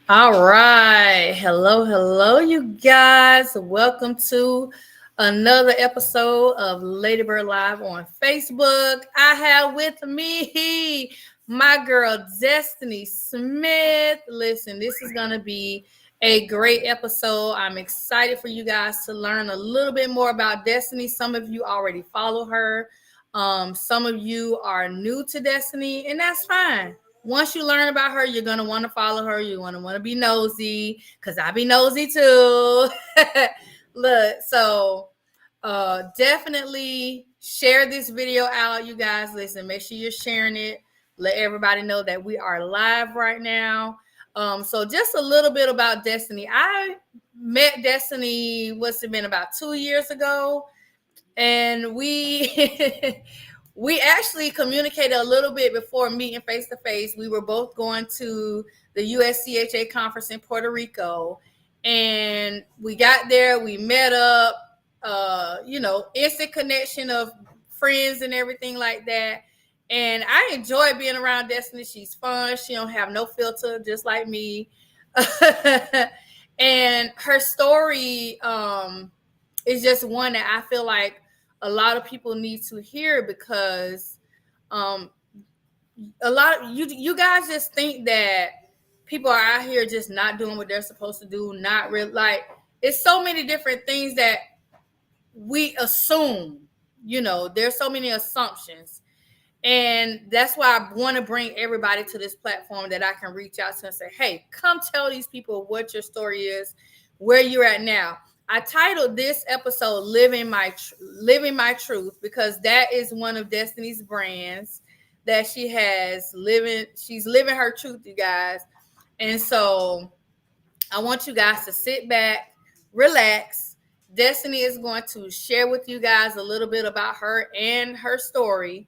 All right. Hello, hello, you guys. Welcome to another episode of Ladybird Live on Facebook. I have with me my girl Destiny Smith. Listen, this is going to be a great episode. I'm excited for you guys to learn a little bit more about Destiny. Some of you already follow her. Some of you are new to Destiny, and that's fine. Once you learn about her, you're gonna want to follow her. You want to be nosy, cause I be nosy too. Look, so definitely share this video out, you guys. Listen, make sure you're sharing it. Let everybody know that we are live right now. So just a little bit about Destiny. I met Destiny. What's it been, about 2 years ago? And we we actually communicated a little bit before meeting face to face. We were both going to the USCHA conference in Puerto Rico, and we got there. We met up. Instant connection of friends and everything like that. And I enjoy being around Destiny. She's fun. She don't have no filter, just like me. And her story is just one that I feel like a lot of people need to hear, because um, a lot of you guys just think that people are out here just not doing what they're supposed to do, not real, like it's so many different things that we assume. There's so many assumptions, and that's why I want to bring everybody to this platform that I can reach out to and say, hey, come tell these people what your story is, where you're at now. I titled this episode Living My Truth, because that is one of Destiny's brands that she has. She's living her truth, you guys. And so I want you guys to sit back, relax. Destiny is going to share with you guys a little bit about her and her story,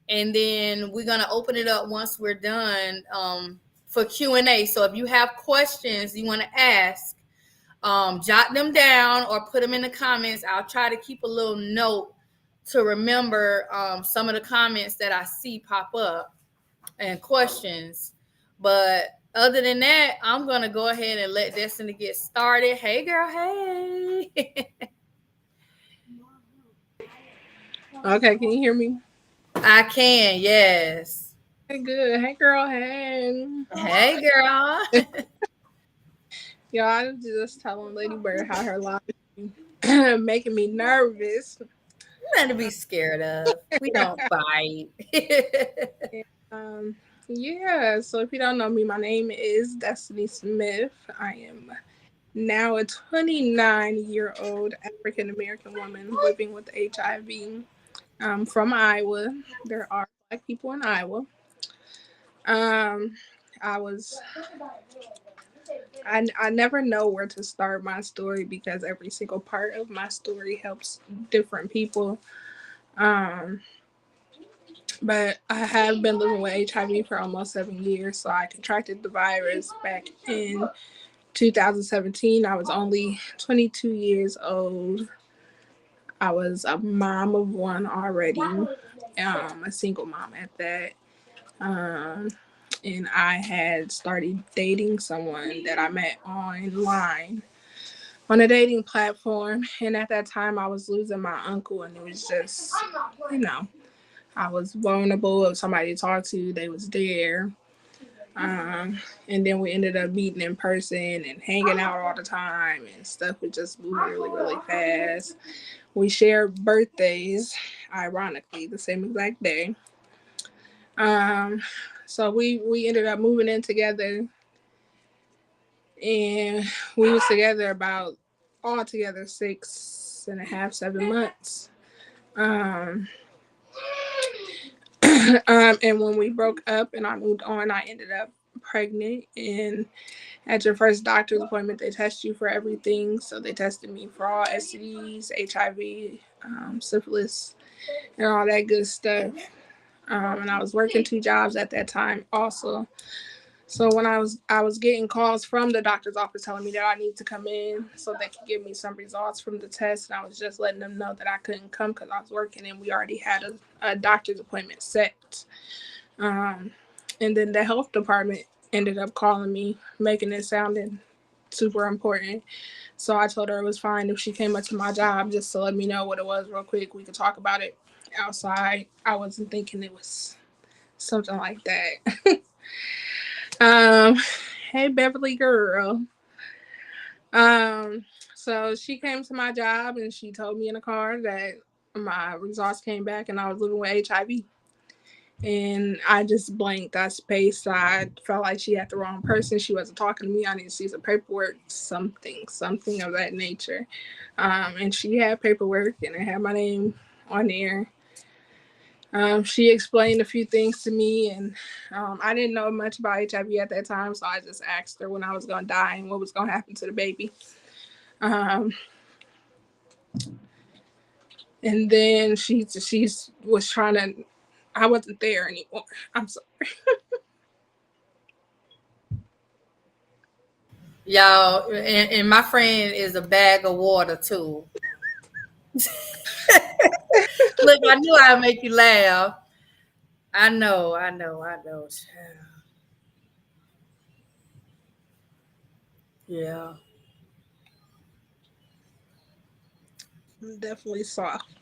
and then we're going to open it up once we're done for Q&A. So if you have questions you want to ask, jot them down or put them in the comments. I'll try to keep a little note to remember some of the comments that I see pop up and questions. But other than that, I'm going to go ahead and let Destiny get started. Hey, girl. Hey. Okay, can you hear me? I can, yes. Hey, good. Hey, girl. Hey. Hey, girl. Y'all, I was just telling Lady Bird how her life is making me nervous. Nothing to be scared of. We don't bite. Um, yeah, so if you don't know me, my name is Destiny Smith. I am now a 29-year-old African American woman living with HIV. I'm from Iowa. There are Black people in Iowa. Um, I was I never know where to start my story because every single part of my story helps different people. Um, but I have been living with HIV for almost 7 years. So I contracted the virus back in 2017. I was only 22 years old. I was a mom of one already, a single mom at that. Um, and I had started dating someone that I met online on a dating platform. And at that time, I was losing my uncle, and it was just, you know, I was vulnerable. If somebody to talk to, they was there. Um, and then we ended up meeting in person and hanging out all the time, and stuff was just moving really, really fast. We shared birthdays, ironically, the same exact day. Um, so we ended up moving in together, and we was together about all together 6.5, 7 months. Um, and when we broke up and I moved on, I ended up pregnant. And at your first doctor's appointment, they test you for everything. So they tested me for all STDs, HIV, syphilis, and all that good stuff. And I was working 2 jobs at that time also. So when I was getting calls from the doctor's office telling me that I need to come in so they could give me some results from the test, and I was just letting them know that I couldn't come because I was working and we already had a doctor's appointment set. Um, and then the health department ended up calling me, making it sounding super important. So I told her it was fine if she came up to my job just to let me know what it was real quick. We could talk about it outside. I wasn't thinking it was something like that. um, hey Beverly girl. Um, so she came to my job and she told me in the car that my results came back and I was living with HIV. And I just blanked. I spaced. I felt like she had the wrong person. She wasn't talking to me. I need to see some paperwork, something of that nature. And she had paperwork and it had my name on there. She explained a few things to me, and I didn't know much about HIV at that time, so I just asked her when I was going to die and what was going to happen to the baby. Um, and then she was trying to. I wasn't there anymore. I'm sorry. Y'all, and my friend is a bag of water too. Look, I knew I'd make you laugh. I know. Yeah. I'm definitely soft.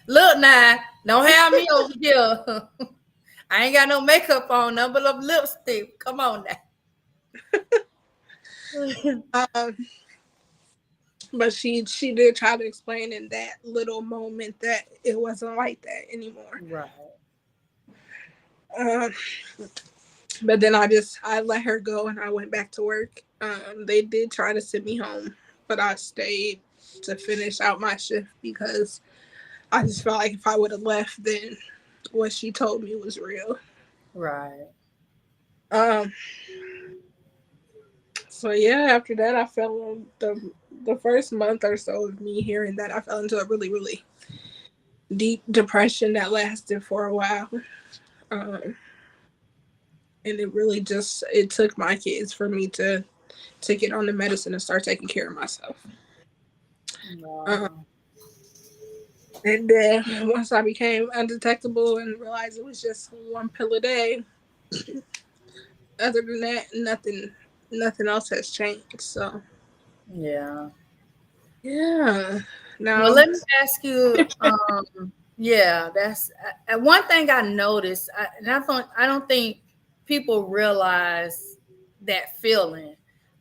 Look now, don't have me over here. I ain't got no makeup on, nothing but lipstick. Come on now. Um, but she did try to explain in that little moment that it wasn't like that anymore. Right. Um, but then I let her go and I went back to work. They did try to send me home, but I stayed to finish out my shift because I just felt like if I would have left, then what she told me was real. Right. Um, so yeah, after that, I fell in the first month or so of me hearing that I fell into a really really deep depression that lasted for a while. Um, and it really just it took my kids for me to get on the medicine and start taking care of myself. Um, Wow. and then once I became undetectable and realized it was just one pill a day, other than that, nothing else has changed. So Yeah. yeah, Well, now let me ask you. Yeah, that's one thing I noticed, and I don't think people realize that feeling.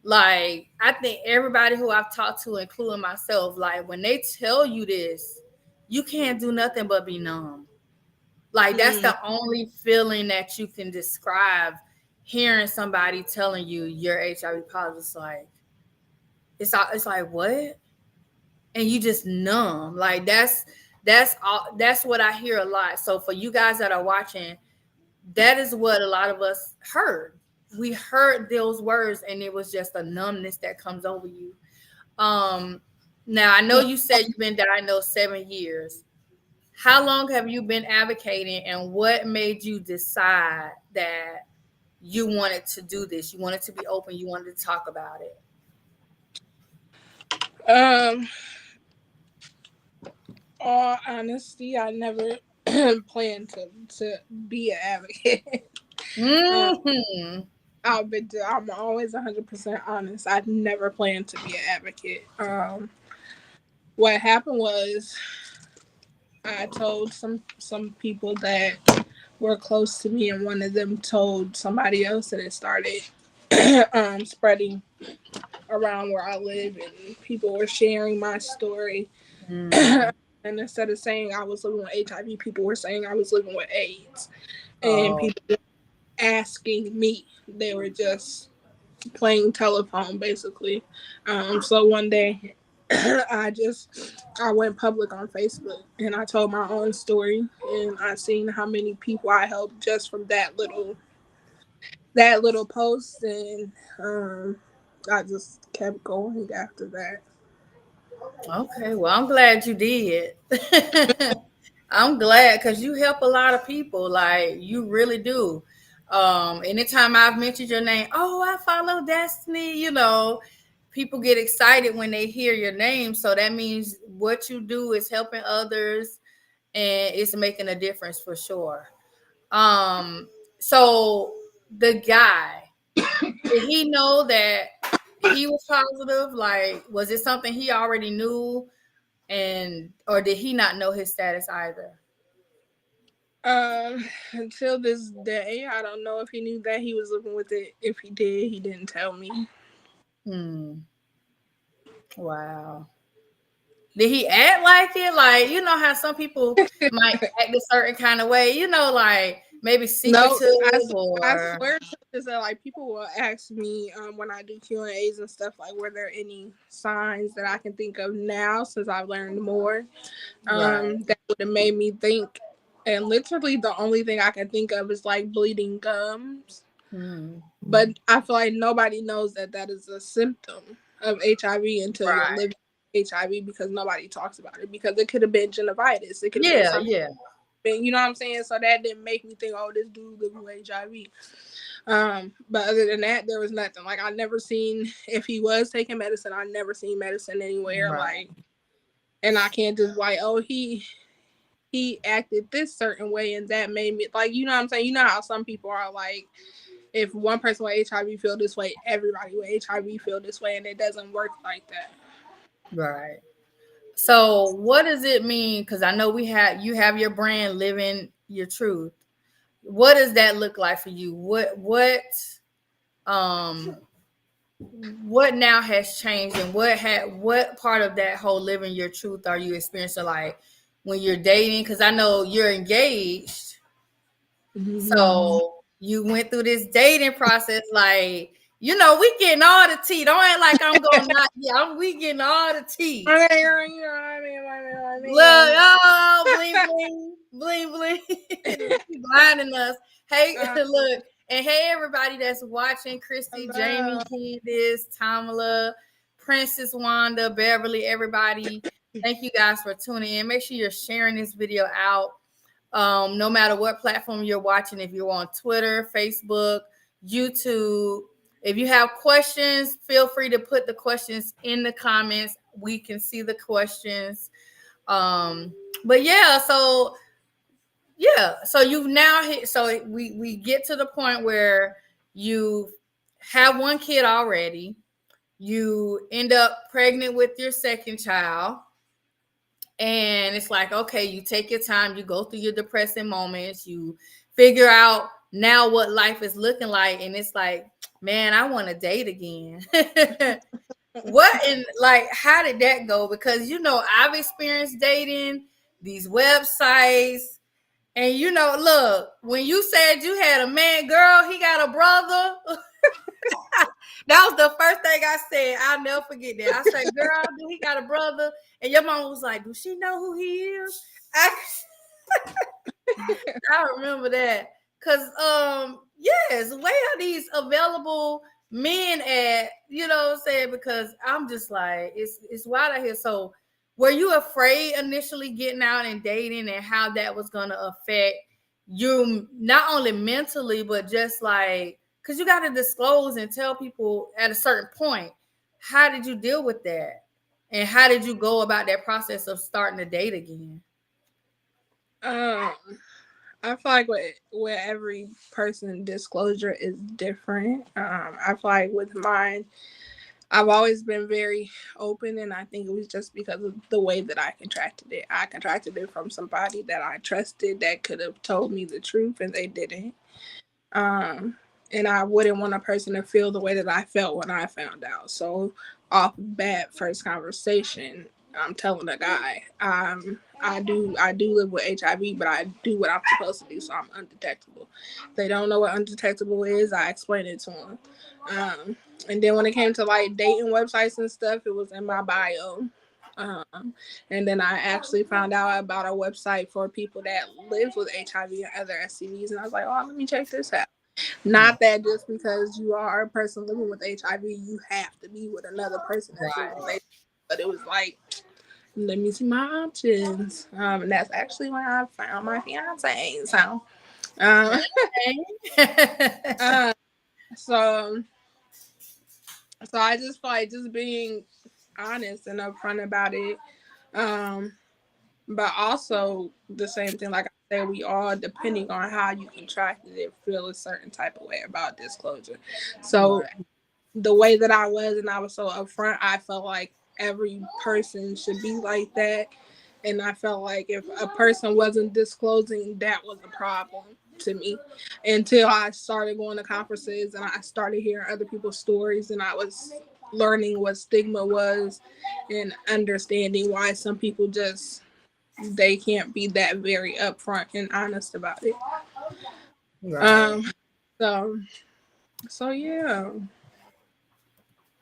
Like, I think everybody who I've talked to, including myself, like when they tell you this, you can't do nothing but be numb. Like that's mm, the only feeling that you can describe. Hearing somebody telling you you're HIV positive, it's like what, and you just numb. Like that's all. That's what I hear a lot. So for you guys that are watching, that is what a lot of us heard. We heard those words, and it was just a numbness that comes over you. Um, Now I know you said you've been diagnosed 7 years. How long have you been advocating, and what made you decide that you wanted to do this? You wanted to be open. You wanted to talk about it. um, all honesty, I never planned to be an advocate. uh, Hmm. I'm always 100% honest. I never planned to be an advocate. What happened was I told some people that were close to me, and one of them told somebody else, and it started spreading around where I live, and people were sharing my story. Mm. And instead of saying I was living with HIV, people were saying I was living with AIDS, and Oh, people were asking me. They were just playing telephone basically. So one day I went public on Facebook and I told my own story, and I seen how many people I helped just from that little post, and I just kept going after that. okay. Well, I'm glad you did. I'm glad because you help a lot of people. Like you really do. Anytime I've mentioned your name, oh, I follow Destiny. People get excited when they hear your name. So that means what you do is helping others, and it's making a difference for sure. Um, So the guy, did he know that he was positive? Like, was it something he already knew, or did he not know his status either? Until this day, I don't know if he knew that he was living with it. If he did, he didn't tell me. Wow. Did he act like it? Like, you know how some people might act a certain kind of way, like maybe No, secretive I or swear to this that like people will ask me when I do Q&As and stuff, like, were there any signs that I can think of now since I've learned more right. that would have made me think, and literally the only thing I can think of is like bleeding gums. But I feel like nobody knows that that is a symptom of HIV until you're Right. living with HIV, because nobody talks about it, because it could have been gingivitis, it could have been Yeah, something. yeah. You know what I'm saying? So that didn't make me think, oh, this dude living with HIV. But other than that, there was nothing. Like, I never seen, if he was taking medicine, I never seen medicine anywhere. Right. Like, and I can't just like, oh, he acted this certain way and that made me, like, you know what I'm saying? You know how some people are like, if one person with HIV feel this way, everybody with HIV feel this way, and it doesn't work like that. Right. So what does it mean? Because I know you have your brand, Living Your Truth. What does that look like for you? Um what now has changed, and what part of that whole living your truth are you experiencing, like when you're dating? Because I know you're engaged. So you went through this dating process, like, we getting all the tea. Don't act like I'm gonna not. Yeah, we getting all the tea. Okay, girl, you know what I mean. Look, oh, bling, bling, bling, bling. Blinding us. Hey, look, and hey, everybody that's watching: Christy, Jamie, Candace, Tamala, Princess Wanda, Beverly, everybody. Thank you guys for tuning in. Make sure you're sharing this video out. No matter what platform you're watching, if you're on Twitter, Facebook, YouTube, if you have questions, feel free to put the questions in the comments. We can see the questions. But so you've now hit, so we get to the point where you have one kid already. You end up pregnant with your second child. And it's like, okay, you take your time, you go through your depressing moments, you figure out now what life is looking like. And it's like, man, I want to date again. How did that go? Because, I've experienced dating, these websites. And, look, when you said you had a man, girl, he got a brother. That was the first thing I said. I'll never forget that. I said, girl, do he got a brother? And your mom was like, do she know who he is? I remember that. Because, yes, where are these available men at? You know what I'm saying? Because I'm just like, it's wild out here. So were you afraid initially getting out and dating, and how that was going to affect you, not only mentally, but just like, because you got to disclose and tell people at a certain point. How did you deal with that? And how did you go about that process of starting to date again? I feel like with every person, disclosure is different. I feel like with mine, I've always been very open, and I think it was just because of the way that I contracted it. I contracted it from somebody that I trusted that could have told me the truth, and they didn't. And I wouldn't want a person to feel the way that I felt when I found out. So off bat, first conversation, I'm telling the guy, I do live with HIV, but I do what I'm supposed to do, so I'm undetectable. If they don't know what undetectable is, I explain it to them. And then when it came to like dating websites and stuff, it was in my bio. And then I actually found out about a website for people that live with HIV and other STDs, and I was like, oh, let me check this out. Not that just because you are a person living with HIV, you have to be with another person that's living with HIV. But it was like, let me see my options. And that's actually when I found my fiance. So, so I just feel like just being honest and upfront about it. But also the same thing, like I said, we all, depending on how you contracted it, feel a certain type of way about disclosure. So Right. the way that I was, and I was so upfront, I felt like every person should be like that. And I felt like if a person wasn't disclosing, that was a problem to me, until I started going to conferences and I started hearing other people's stories, and I was learning what stigma was and understanding why some people just, they can't be that very upfront and honest about it. Right. Um so yeah.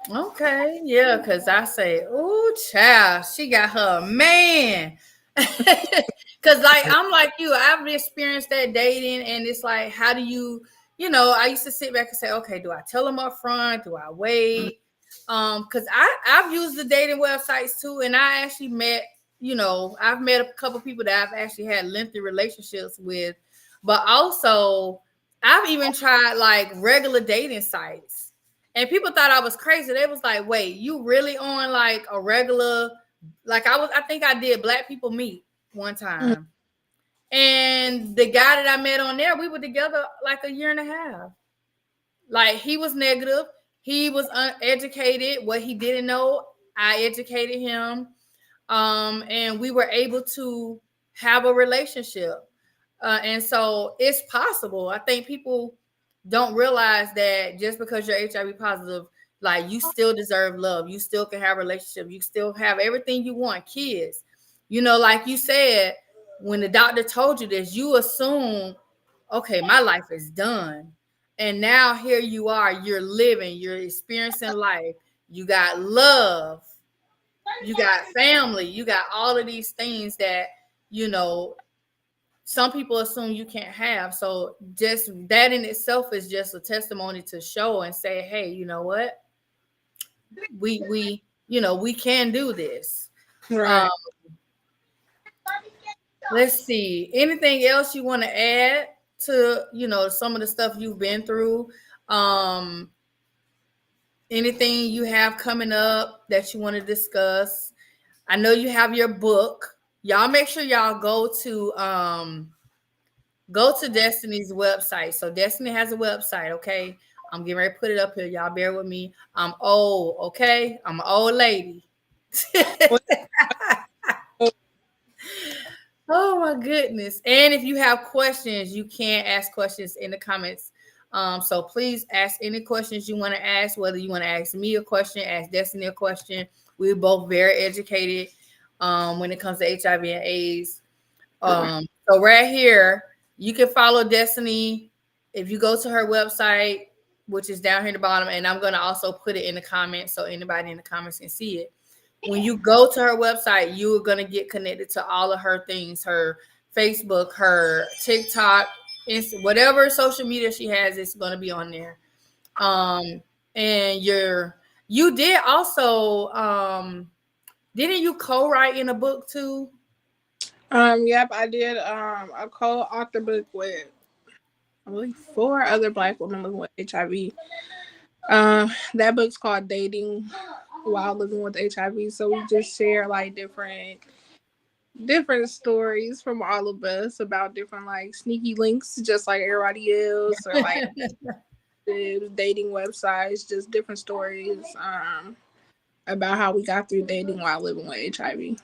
Okay. Yeah, because I say, oh, child, she got her a man. Because, like, I'm like you, I've experienced that dating, and it's like, how do you, I used to sit back and say, okay, do I tell them up front? Do I wait? Because I've used the dating websites too, and I actually met, I've met a couple people that I've actually had lengthy relationships with, but also I've even tried like regular dating sites. And people thought I was crazy. They was like, wait, you really on like a regular, like I think I did Black People Meet one Mm. time. And the guy that I met on there, we were together like a year and a half. Like he was negative. He was uneducated. What he didn't know, I educated him. And we were able to have a relationship. And so it's possible. I think people don't realize that just because you're HIV positive, like you still deserve love. You still can have a relationship. You still have everything you want, kids. Like you said, when the doctor told you this, you assume, okay, my life is done. And now here you are, you're living, you're experiencing life. You got love, you got family, you got all of these things that, you know, some people assume you can't have. So just that in itself is just a testimony to show and say, hey, you know what? We can do this. Um, Right. let's see. Anything else you want to add to, some of the stuff you've been through? Um, anything you have coming up that you want to discuss? I know you have your book. Y'all make sure y'all go to Destiny's website. So Destiny has a website, okay? I'm getting ready to put it up here. Y'all bear with me. I'm old, okay? I'm an old lady. Oh my goodness. And if you have questions, you can ask questions in the comments. So please ask any questions you want to ask, whether you want to ask me a question, ask Destiny a question. We're both very educated when it comes to HIV and AIDS. So right here, you can follow Destiny if you go to her website, which is down here at the bottom, and I'm going to also put it in the comments so anybody in the comments can see it. When you go to her website, you are going to get connected to all of her things, her Facebook, her TikTok, whatever social media she has, it's going to be on there. And you did also, didn't you co-write in a book too? Yep, I did a co-author book with, I believe, 4 other Black women living with HIV. That book's called Dating While Living with HIV. So we just share like different stories from all of us about different like sneaky links, just like everybody else, or like dating websites, just different stories about how we got through dating while living with HIV.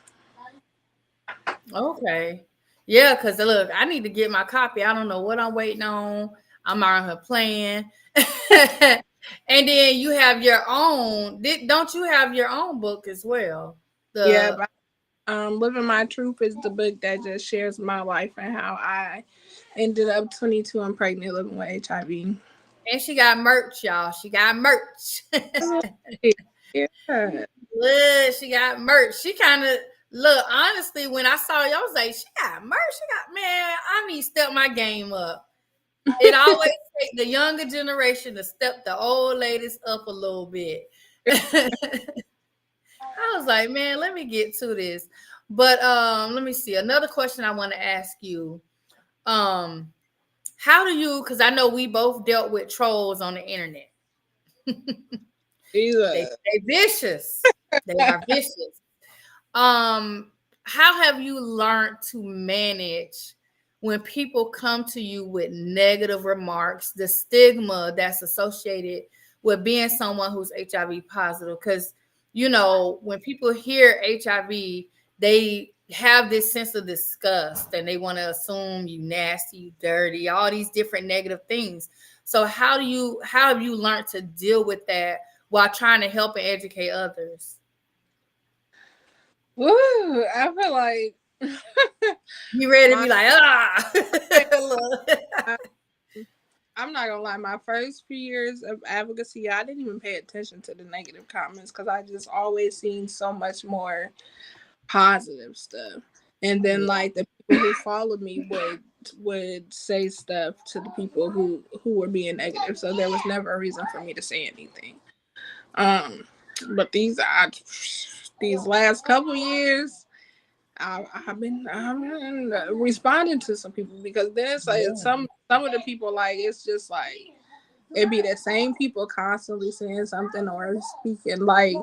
Okay. Yeah, because look, I need to get my copy. I don't know what I'm waiting on. I'm out here playing. And then you have your own. Don't you have your own book as well? Yeah, The but Living My Truth is the book that just shares my life and how I ended up 22 and pregnant living with HIV. and she got merch, y'all. She got merch. Yeah. Look, she got merch. She kind of look honestly when I saw y'all, I was like, she got merch. She got man. I need to step my game up. It always takes the younger generation to step the old ladies up a little bit. I was like, man, let me get to this. But let me see. Another question I want to ask you. Um, how do you, because I know we both dealt with trolls on the internet. They Jesus. vicious. They are vicious. Um, how have you learned to manage when people come to you with negative remarks, the stigma that's associated with being someone who's HIV positive? Because, you know, when people hear HIV, they have this sense of disgust and they want to assume you nasty, you dirty, all these different negative things. So how have you learned to deal with that while trying to help and educate others? Woo, I feel like You ready to my be like, I'm not gonna lie, my first few years of advocacy, I didn't even pay attention to the negative comments because I just always seen so much more positive stuff. And then like the people who followed me would say stuff to the people who were being negative. So there was never a reason for me to say anything. But these last couple years, I've been responding to some people because then it's like some of the people like it's just like it be the same people constantly saying something or speaking. Like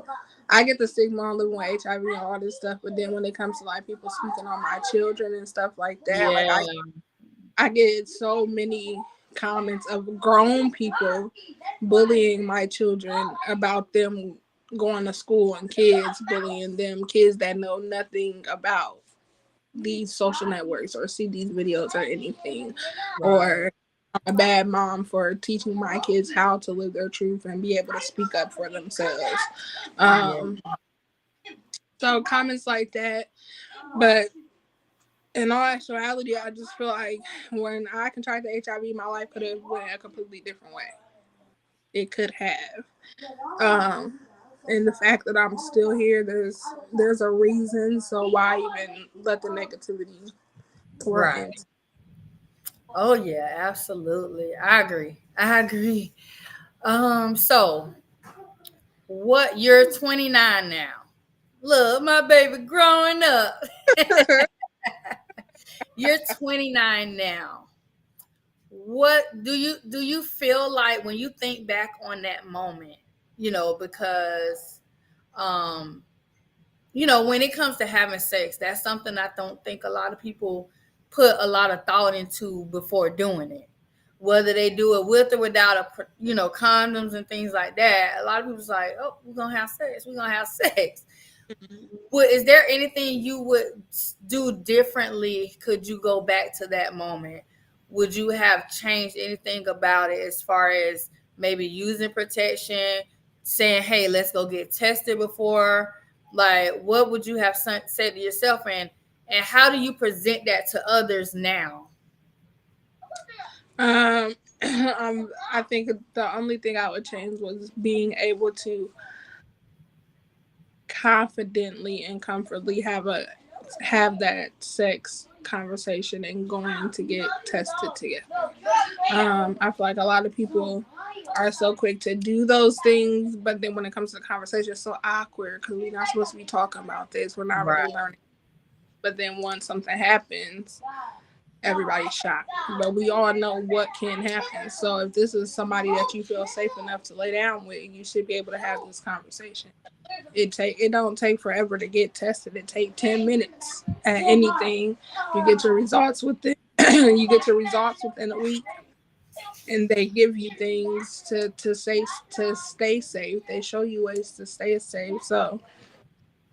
I get the stigma on living with HIV and all this stuff, but then when it comes to like people speaking on my children and stuff like that, like yeah, I get so many comments of grown people bullying my children about them going to school and kids bullying them, kids that know nothing about these social networks or see these videos or anything, or I'm a bad mom for teaching my kids how to live their truth and be able to speak up for themselves. So comments like that, but in all actuality, I just feel like when I contracted HIV, my life could have went a completely different way. It could have. And the fact that I'm still here, there's a reason. So why even let the negativity pour in? right. Oh yeah, absolutely. I agree. I agree. So what you're 29 now. Look, my baby growing up. You're 29 now. What do you feel like when you think back on that moment? You know, because um you know, when it comes to having sex, that's something I don't think a lot of people put a lot of thought into before doing it. Whether they do it with or without condoms and things like that. A lot of people's like, oh, we're gonna have sex. We're gonna have sex. Well, is there anything you would do differently? Could you go back to that moment? Would you have changed anything about it as far as maybe using protection, saying, hey, let's go get tested before? Like, what would you have said to yourself, and how do you present that to others now? I think the only thing I would change was being able to confidently and comfortably have that sex conversation and going to get tested together. I feel like a lot of people are so quick to do those things, but then when it comes to the conversation, it's so awkward because we're not supposed to be talking about this. We're not Right. really learning. But then once something happens, everybody's shocked. But we all know what can happen. So if this is somebody that you feel safe enough to lay down with, you should be able to have this conversation. It don't take forever to get tested. It take 10 minutes at anything. You get your results within you get your results within a week, and they give you things to stay safe. They show you ways to stay safe. So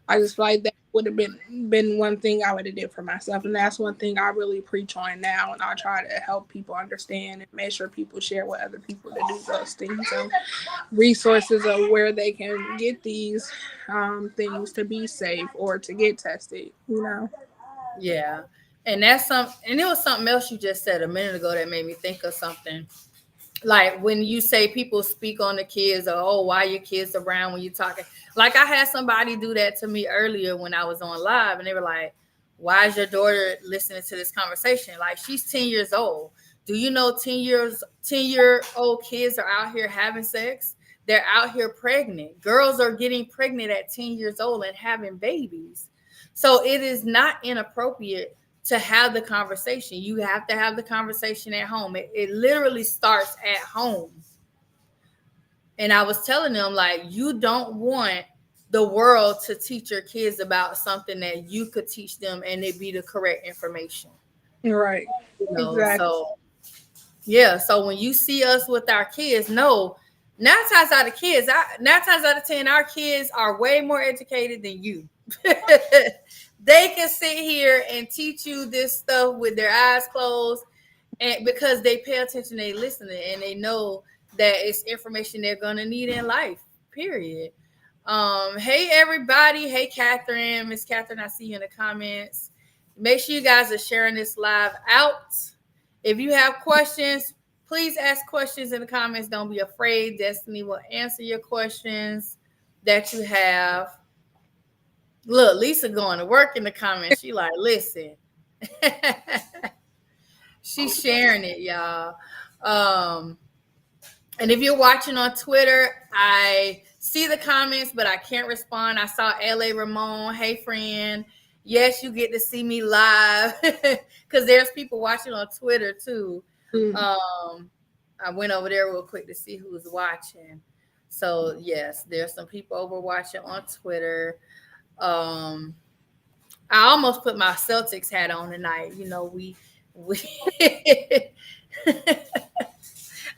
I just feel like that would have been one thing I would have did for myself, and that's one thing I really preach on now, and I try to help people understand and make sure people share with other people to do those things and resources of where they can get these things to be safe or to get tested. Yeah. And and it was something else you just said a minute ago that made me think of something. Like when you say people speak on the kids, or oh, why your kids around when you're talking. Like I had somebody do that to me earlier when I was on live, and they were like, why is your daughter listening to this conversation? Like she's 10 years old. Do you know 10-year-old kids are out here having sex? They're out here pregnant. Girls are getting pregnant at 10 years old and having babies. So it is not inappropriate to have the conversation. You have to have the conversation at home. It literally starts at home. And I was telling them, like, you don't want the world to teach your kids about something that you could teach them and it be the correct information. Right. Exactly. So yeah, so when you see us with our kids, no, 9 times out of 10, our kids are way more educated than you. They can sit here and teach you this stuff with their eyes closed, and because they pay attention, they listen, and they know that it's information they're gonna need in life. Period. Hey everybody, hey Catherine, Miss Catherine, I see you in the comments. Make sure you guys are sharing this live out. If you have questions, please ask questions in the comments. Don't be afraid. Destiny will answer your questions that you have. Look, Lisa going to work in the comments. She like, listen. She's sharing it, y'all. And if you're watching on Twitter, I see the comments, but I can't respond. I saw LA Ramon. Hey, friend. Yes, you get to see me live because there's people watching on Twitter too. I went over there real quick to see who's watching. So yes, there's some people over watching on Twitter. I almost put my Celtics hat on tonight. You know, we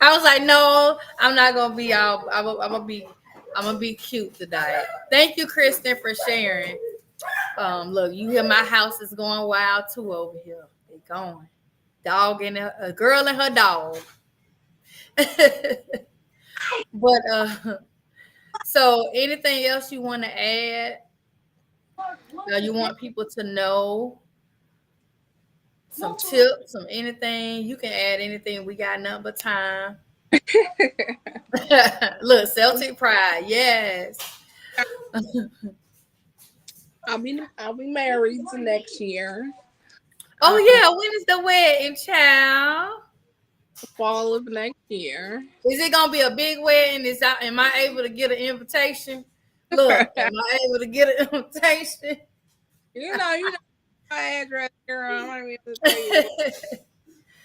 I was like, no, I'm not gonna be out. I'm gonna be cute tonight. Thank you, Kristen, for sharing. Look, you hear my house is going wild too over here. They going. Dog and a girl and her dog. But so anything else you want to add? You want people to know some tips, some anything? You can add anything. We got nothing but time. Look, Celtic pride, yes. I'll be married next year. Oh yeah, when is the wedding, child? Fall of next year. Is it gonna be a big wedding? Am I able to get an invitation? Look, am I able to get an invitation? You know my address, girl. I'm not able to tell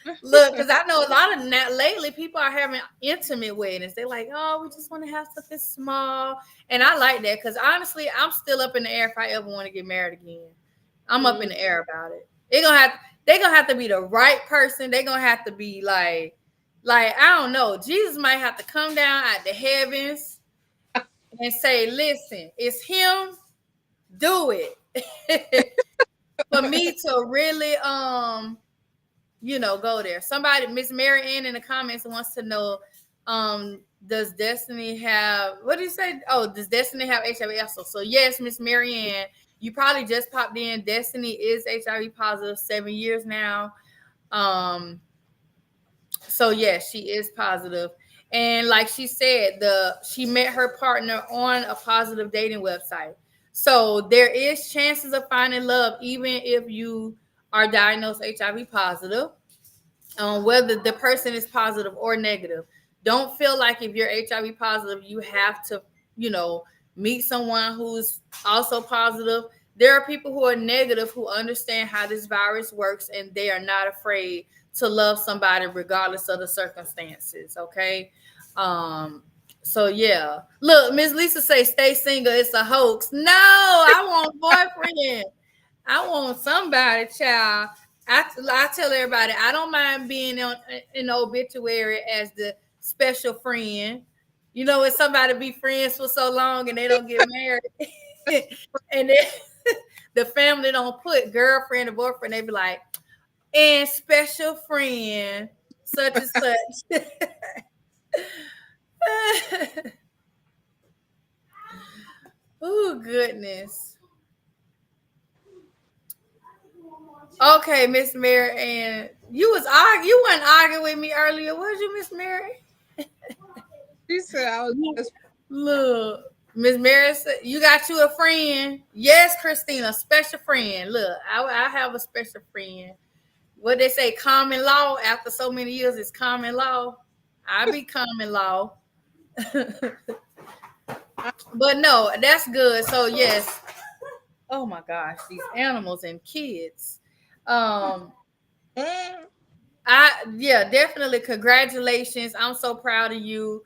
you. Look, because I know a lot of that lately, people are having intimate weddings. They're like, oh, we just want to have something small. And I like that because honestly, I'm still up in the air if I ever want to get married again. I'm up in the air about it. They're gonna have to be the right person. They're gonna have to be like I don't know. Jesus might have to come down out the heavens and say, listen, it's him, do it. For me to really go there. Somebody, Miss Mary Ann in the comments wants to know, does Destiny have, what did you say? Oh, does Destiny have HIV also? So yes, Miss Mary Ann, you probably just popped in. Destiny is HIV positive 7 years now. So yes, she is positive. And like she said, she met her partner on a positive dating website. So there is chances of finding love, even if you are diagnosed HIV positive, whether the person is positive or negative. Don't feel like if you're HIV positive, you have to, meet someone who's also positive. There are people who are negative who understand how this virus works, and they are not afraid to love somebody regardless of the circumstances. Okay. So yeah. Look, Miss Lisa say stay single. It's a hoax. No, I want boyfriend. I want somebody, child. I tell everybody I don't mind being in the obituary as the special friend. You know, when somebody be friends for so long and they don't get married, and then the family don't put girlfriend or boyfriend, they be like, and special friend, such and such. Oh goodness. Okay, Miss Mary, and you wasn't arguing with me earlier, was you, Miss Mary? She said I was just look. Miss Mary said, you got you a friend? Yes, Christina, special friend. Look, I have a special friend. What they say, common law. After so many years, it's common law. I be common law. But no, that's good. So yes. Oh my gosh, these animals and kids. Definitely congratulations. I'm so proud of you.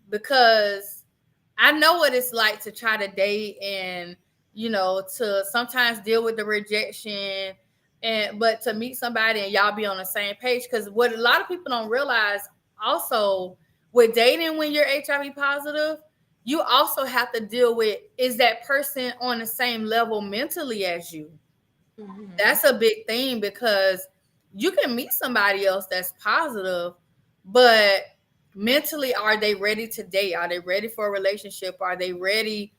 Because I know what it's like to try to date and, to sometimes deal with the rejection, but to meet somebody and y'all be on the same page. Because what a lot of people don't realize also with dating when you're HIV positive, you also have to deal with, is that person on the same level mentally as you? Mm-hmm. That's a big thing, because you can meet somebody else that's positive, but mentally, are they ready to date? Are they ready for a relationship? Are they ready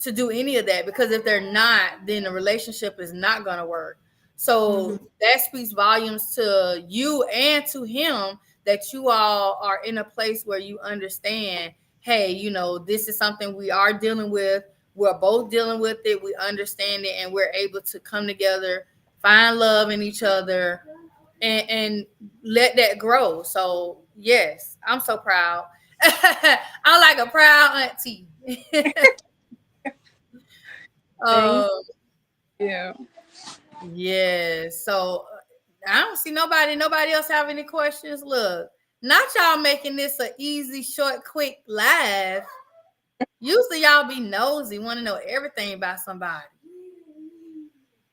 to do any of that? Because if they're not, then the relationship is not going to work. So that speaks volumes to you and to him, that you all are in a place where you understand, hey, this is something we are dealing with. We're both dealing with it. We understand it, and we're able to come together, find love in each other, and let that grow. So yes, I'm so proud. I'm like a proud auntie. Yeah. Yes. So I don't see nobody else have any questions. Look, not y'all making this an easy, short, quick live. Usually y'all be nosy, want to know everything about somebody.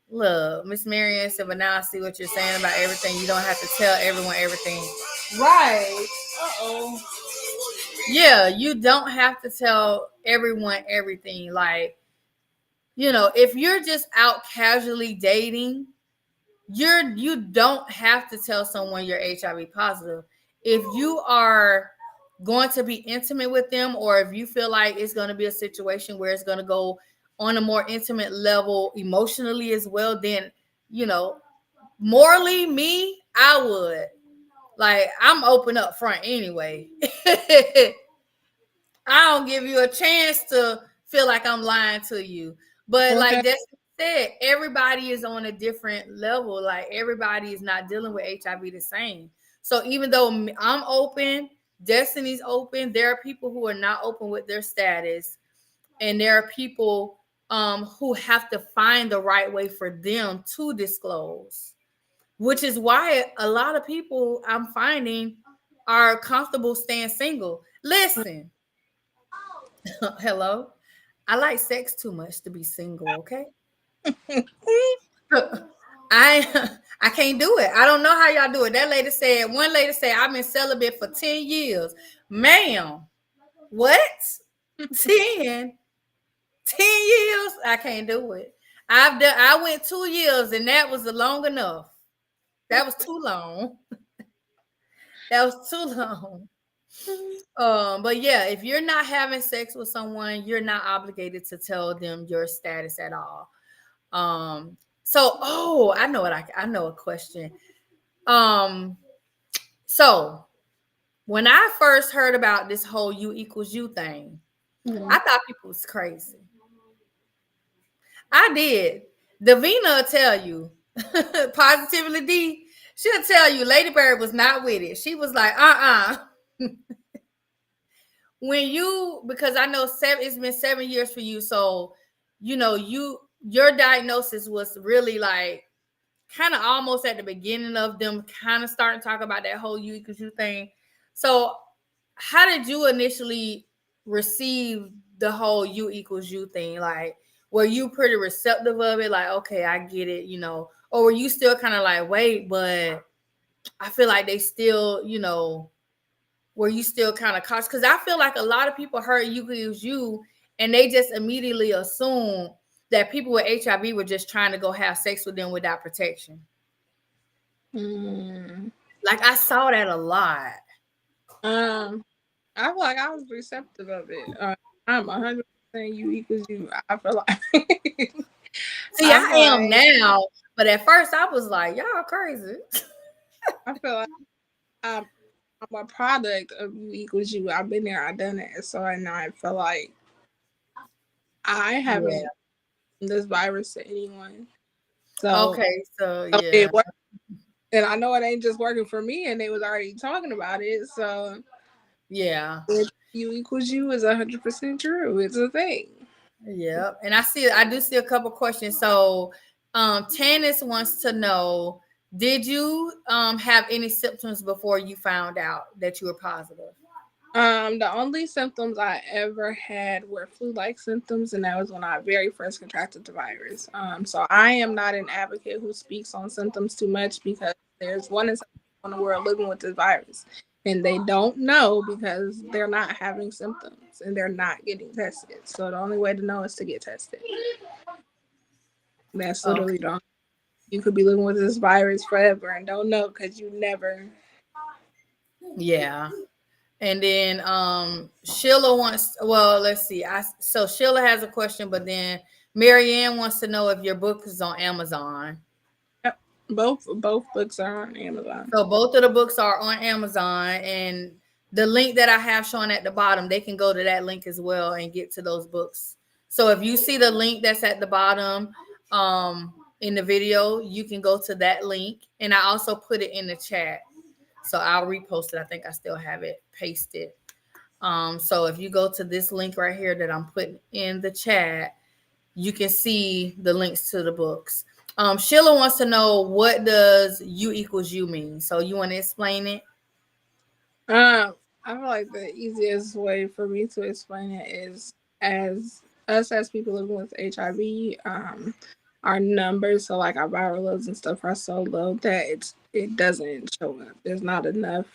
Look, Miss Marianne said, but now I see what you're saying about everything. You don't have to tell everyone everything. Right. Uh-oh. Yeah, you don't have to tell everyone everything. Like, if you're just out casually dating, you don't have to tell someone you're HIV positive. If you are going to be intimate with them, or if you feel like it's going to be a situation where it's going to go on a more intimate level emotionally as well, then morally, I would, like, I'm open up front anyway. I don't give you a chance to feel like I'm lying to you. But like that's said, everybody is on a different level. Like, everybody is not dealing with HIV the same. So even though I'm open, Destiny's open, there are people who are not open with their status, and there are people who have to find the right way for them to disclose, which is why a lot of people I'm finding are comfortable staying single. Listen, hello, I like sex too much to be single. Okay. I can't do it. I don't know how y'all do it. One lady said, I've been celibate for 10 years. Ma'am, what? 10? 10 years? I can't do it. I went 2 years, and that was long enough. That was too long. That was too long. But yeah, if you're not having sex with someone, you're not obligated to tell them your status at all. I know a question. So when I first heard about this whole U equals U thing, I thought people was crazy. I did. Davina will tell you, Positively D, she'll tell you Lady Bird was not with it. She was like, because I know it's been 7 years for you. So, your diagnosis was really like kind of almost at the beginning of them kind of starting to talk about that whole U equals U thing. So how did you initially receive the whole U equals U thing? Like, were you pretty receptive of it? Like, okay, I get it, or were you still kind of like, wait, but I feel like they still, were you still kind of cautious? Because I feel like a lot of people heard U equals U and they just immediately assume that people with HIV were just trying to go have sex with them without protection. Like, I saw that a lot. I feel like I was receptive of it. I'm 100% U equals U. I feel like. See, I am now, but at first I was like, y'all crazy. I feel like I'm a product of U equals U. I've been there, I've done it. So now I feel like I haven't this virus to anyone. So okay, so it worked. And I know it ain't just working for me, and they was already talking about it. So yeah, U equals U is 100% true. It's a thing. Yeah, and I do see a couple questions. So, Tanis wants to know: did you have any symptoms before you found out that you were positive? The only symptoms I ever had were flu-like symptoms, and that was when I very first contracted the virus. So I am not an advocate who speaks on symptoms too much because there's one in the world living with this virus, and they don't know because they're not having symptoms and they're not getting tested. So the only way to know is to get tested. That's literally the only. You could be living with this virus forever and don't know because you never. Yeah. And then Sheila wants, well, let's see. So Sheila has a question, but then Marianne wants to know if your book is on Amazon. Yep. Both books are on Amazon. So both of the books are on Amazon, and the link that I have shown at the bottom, they can go to that link as well and get to those books. So if you see the link that's at the bottom in the video, you can go to that link, and I also put it in the chat. So I'll repost it. I think I still have it pasted. So if you go to this link right here that I'm putting in the chat, you can see the links to the books. Sheila wants to know, what does U equals U mean? So you want to explain it? I feel like the easiest way for me to explain it is as people living with HIV, our numbers, so like our viral loads and stuff, are so low that it doesn't show up. There's not enough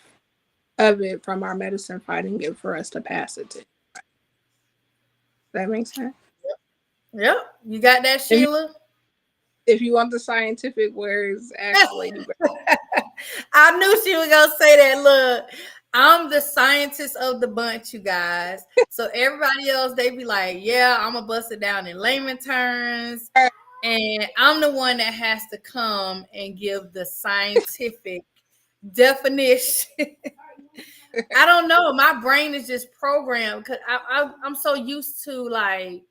of it from our medicine fighting it for us to pass it to. Does that make sense? Yep. You got that, Sheila? If you want the scientific words, ask Lady Bird. I knew she was gonna say that. Look, I'm the scientist of the bunch, you guys. So everybody else, they be like, yeah, I'm gonna bust it down in layman terms. And I'm the one that has to come and give the scientific definition. I don't know. My brain is just programmed because I'm so used to, like,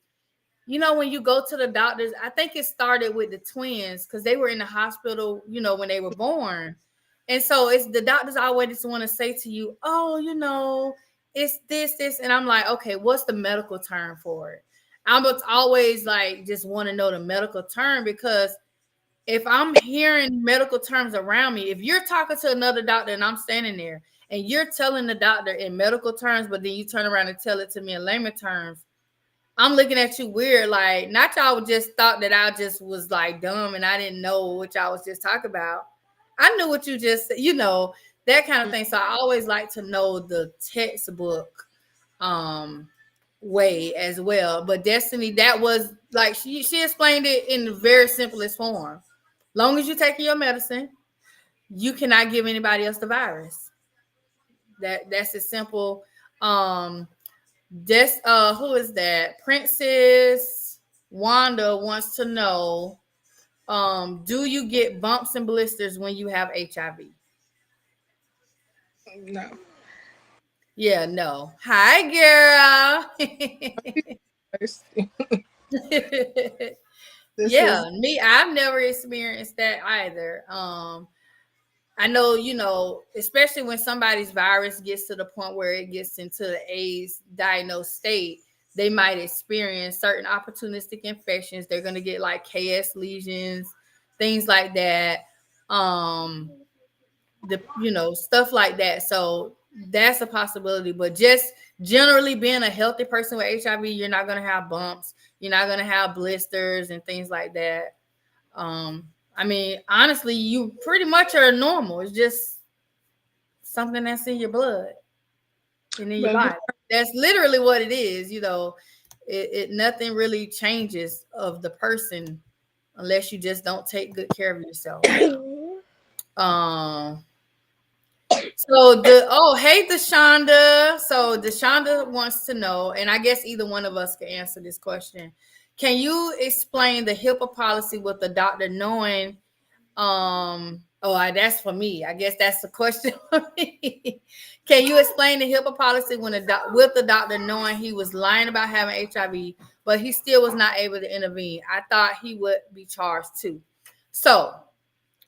you know, when you go to the doctors, I think it started with the twins because they were in the hospital, you know, when they were born. And so it's the doctors always want to say to you, oh, you know, it's this. And I'm like, okay, what's the medical term for it? I'm always like, just want to know the medical term, because if I'm hearing medical terms around me, if you're talking to another doctor and I'm standing there and you're telling the doctor in medical terms, but then you turn around and tell it to me in layman terms, I'm looking at you weird. Like, not y'all just thought that I just was like dumb and I didn't know what y'all was just talking about. I knew what you just said, you know, that kind of thing. So I always like to know the textbook way as well. But Destiny, that was like she explained it in the very simplest form. Long as you're taking your medicine, you cannot give anybody else the virus. That's as simple. Who is that? Princess Wanda wants to know, do you get bumps and blisters when you have HIV? No. Yeah, no. Hi, girl. Me, I've never experienced that either. I know, you know, especially when somebody's virus gets to the point where it gets into the AIDS diagnosed state, they might experience certain opportunistic infections. They're going to get like KS lesions, things like that. Stuff like that. So that's a possibility. But just generally being a healthy person with HIV, you're not going to have bumps. You're not going to have blisters and things like that. I mean, honestly, you pretty much are normal. It's just something that's in your blood and in your body. That's literally what it is. You know, it nothing really changes of the person unless you just don't take good care of yourself. Hey Deshonda. So Deshonda wants to know, and I guess either one of us can answer this question. Can you explain the HIPAA policy with the doctor knowing? That's for me. I guess that's the question for me. Can you explain the HIPAA policy with the doctor knowing he was lying about having HIV, but he still was not able to intervene? I thought he would be charged too. So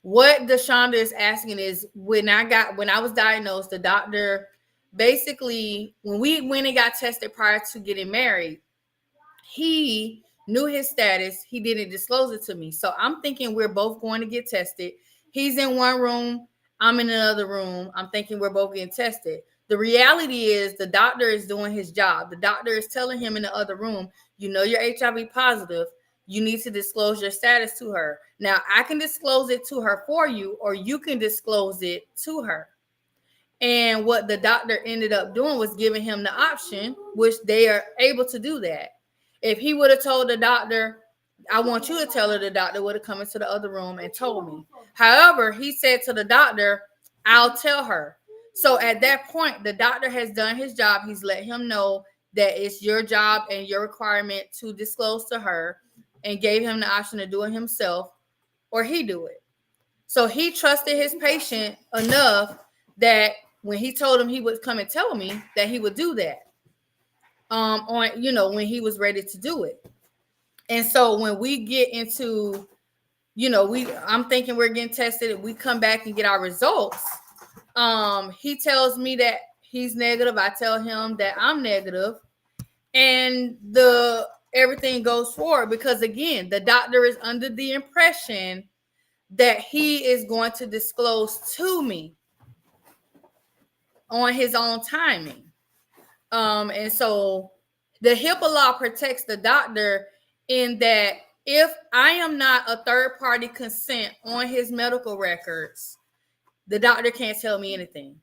what Deshonda is asking is, when I was diagnosed, the doctor basically, when we went and got tested prior to getting married, he knew his status. He didn't disclose it to me. So I'm thinking we're both going to get tested. He's in one room. I'm in another room. I'm thinking we're both getting tested. The reality is the doctor is doing his job. The doctor is telling him in the other room, you know, you're HIV positive. You need to disclose your status to her. Now, I can disclose it to her for you, or you can disclose it to her. And what the doctor ended up doing was giving him the option, which they are able to do that. If he would have told the doctor, I want you to tell her, the doctor would have come into the other room and told me. However, he said to the doctor, I'll tell her. So at that point, the doctor has done his job. He's let him know that it's your job and your requirement to disclose to her, and gave him the option to do it himself or he do it. So he trusted his patient enough that when he told him he would come and tell me, that he would do that. On, you know, when he was ready to do it. And so when we get into, you know, I'm thinking we're getting tested, we come back and get our results. He tells me that he's negative. I tell him that I'm negative, and everything goes forward, because again, the doctor is under the impression that he is going to disclose to me on his own timing. And so the HIPAA law protects the doctor in that if I am not a third party consent on his medical records, the doctor can't tell me anything.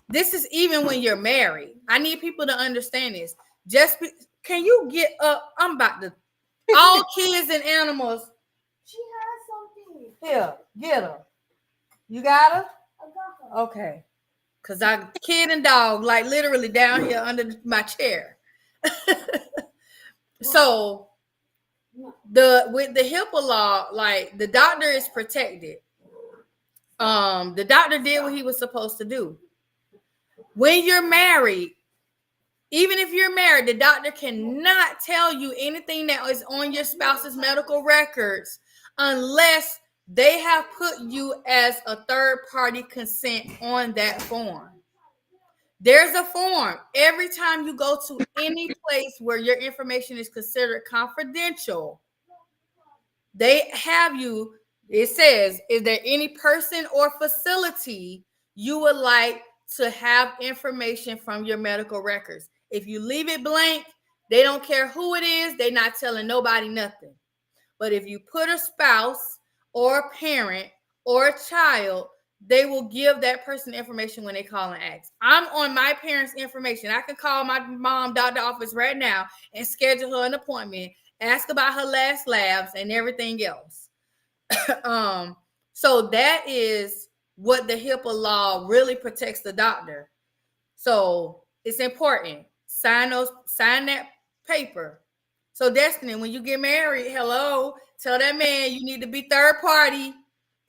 This is even when you're married. I need people to understand this. Can you get up? I'm about to, all kids and animals. She has something. Here, get her. You got her? I got her. Okay. Because I kid and dog, like literally down here under my chair. So with the HIPAA law, like the doctor is protected. The doctor did what he was supposed to do. When you're married, even if you're married, the doctor cannot tell you anything that is on your spouse's medical records unless they have put you as a third party consent on that form. There's a form. Every time you go to any place where your information is considered confidential, they have you, it says, is there any person or facility you would like to have information from your medical records? If you leave it blank, they don't care who it is. They're not telling nobody nothing. But if you put a spouse or a parent or a child, they will give that person information when they call and ask. I'm on my parents' information. I can call my mom doctor office right now and schedule her an appointment, ask about her last labs and everything else. So that is what the HIPAA law really protects the doctor. So it's important. Sign that paper. So Destiny, when you get married, tell that man you need to be third party.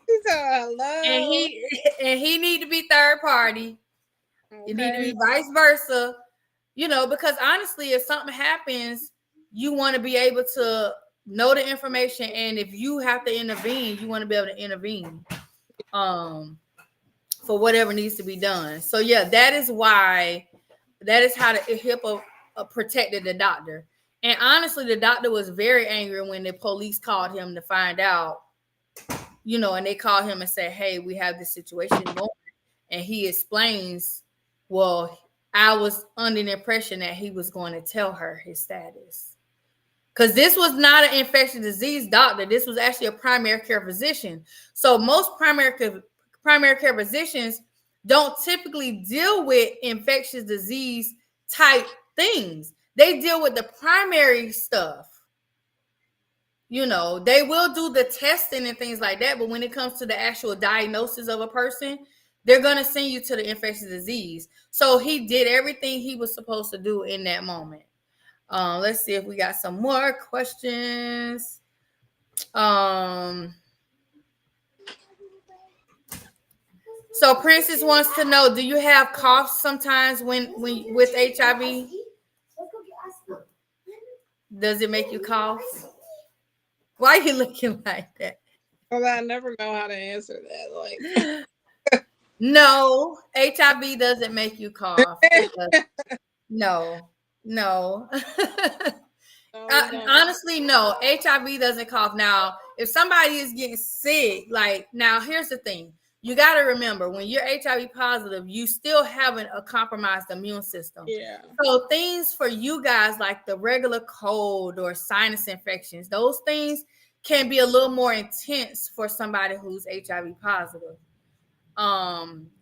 Hello. And he need to be third party. Okay. It need to be vice versa. You know, because honestly, if something happens, you want to be able to know the information, and if you have to intervene, you want to be able to intervene for whatever needs to be done. So yeah, that is how the HIPAA protected the doctor. And honestly, the doctor was very angry when the police called him to find out, you know, and they called him and said, hey, we have this situation going. And he explains, well, I was under the impression that he was going to tell her his status. Because this was not an infectious disease doctor. This was actually a primary care physician. So most primary care physicians don't typically deal with infectious disease type things. They deal with the primary stuff. You know, they will do the testing and things like that. But when it comes to the actual diagnosis of a person, they're going to send you to the infectious disease. So he did everything he was supposed to do in that moment. Let's see if we got some more questions. So Princess wants to know, do you have coughs sometimes when with HIV? Does it make you cough? Why are you looking like that? Well, I never know how to answer that. Like, no, HIV doesn't make you cough. No. Honestly, no. HIV doesn't cough. Now, if somebody is getting sick, like, now here's the thing. you got to remember when you're HIV positive, you still haven't a compromised immune system. Yeah. So things for you guys like the regular cold or sinus infections, those things can be a little more intense for somebody who's HIV positive.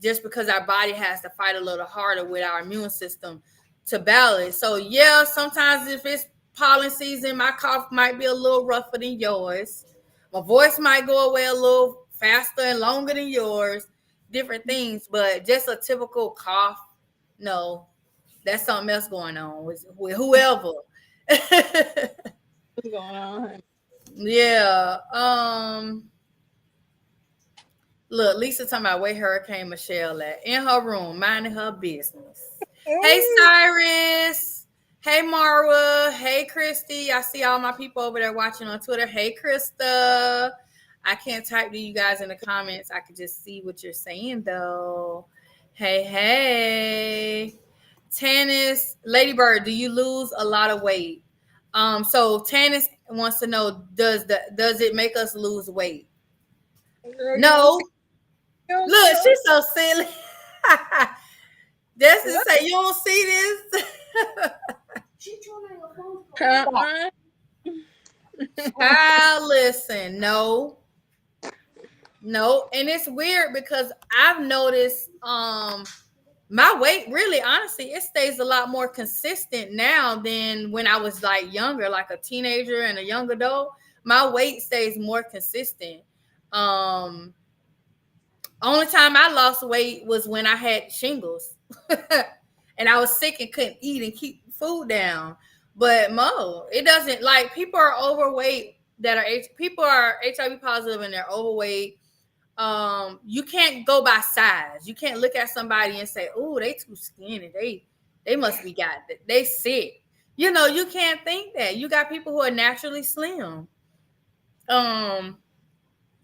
Just because our body has to fight a little harder with our immune system to battle it. So yeah, sometimes if it's pollen season, my cough might be a little rougher than yours. My voice might go away a little faster and longer than yours, different things, but just a typical cough, no, that's something else going on with whoever. What's going on? Yeah. Look, Lisa talking about where Hurricane Michelle at. In her room, minding her business. Hey, Cyrus. Hey, Marwa. Hey, Christy. I see all my people over there watching on Twitter. Hey, Krista. I can't type to you guys in the comments. I can just see what you're saying, though. Hey. Tannis, Ladybird, do you lose a lot of weight? So Tannis wants to know, does it make us lose weight? Girl, No. you Look, she's so silly. That's to say, you don't see this. She turning a phone call. Child, listen, no, and it's weird because I've noticed my weight really, honestly, it stays a lot more consistent now than when I was like younger, like a teenager and a young adult. My weight stays more consistent. Only time I lost weight was when I had shingles and I was sick and couldn't eat and keep food down. But Mo, it doesn't, like, people are overweight people are HIV positive and they're overweight. You can't go by size. You can't look at somebody and say, "Oh, they too skinny. They must be they sick." You know, you can't think that. You got people who are naturally slim.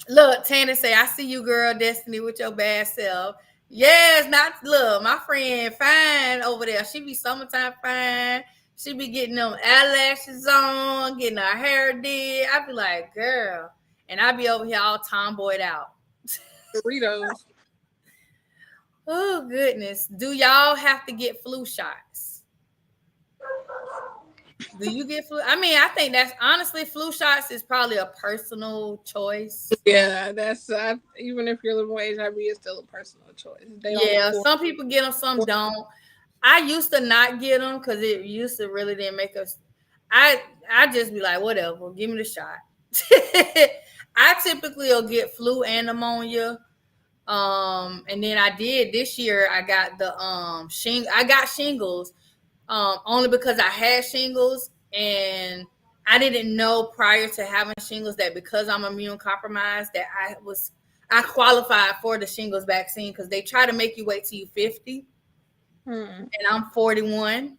Look, Tanner say, "I see you, girl, Destiny, with your bad self." Yes, look, my friend fine over there. She be summertime fine. She be getting them eyelashes on, getting her hair did. I be like, girl, and I be over here all tomboyed out. Doritos. Oh, goodness. Do y'all have to get flu shots? Do you get flu? I mean, I think that's honestly, flu shots is probably a personal choice. Yeah, that's even if you're living with HIV, it's still a personal choice. Some people get them, some don't. I used to not get them because it used to really didn't make us. I just be like, whatever, give me the shot. I typically will get flu and pneumonia. And then I did this year. I got the I got shingles. Only because I had shingles and I didn't know prior to having shingles that because I'm immune compromised that I qualified for the shingles vaccine because they try to make you wait till you're 50. And I'm 41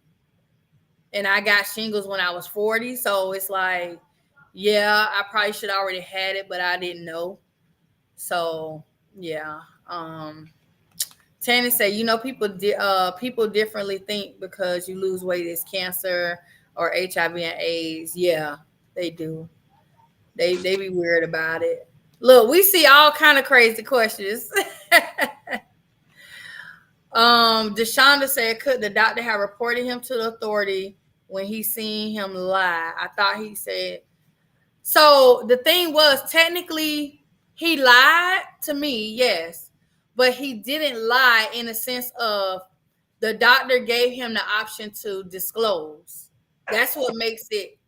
and I got shingles when I was 40. So it's like, yeah, I probably should already had it, but I didn't know. So yeah. Tanny say, you know, people differently think because you lose weight is cancer or HIV and AIDS. Yeah, they do. They be weird about it. Look, we see all kind of crazy questions. Deshonda said, could the doctor have reported him to the authority when he seen him lie? I thought he said. So the thing was, technically, he lied to me, yes. But he didn't lie in the sense of the doctor gave him the option to disclose. That's what makes it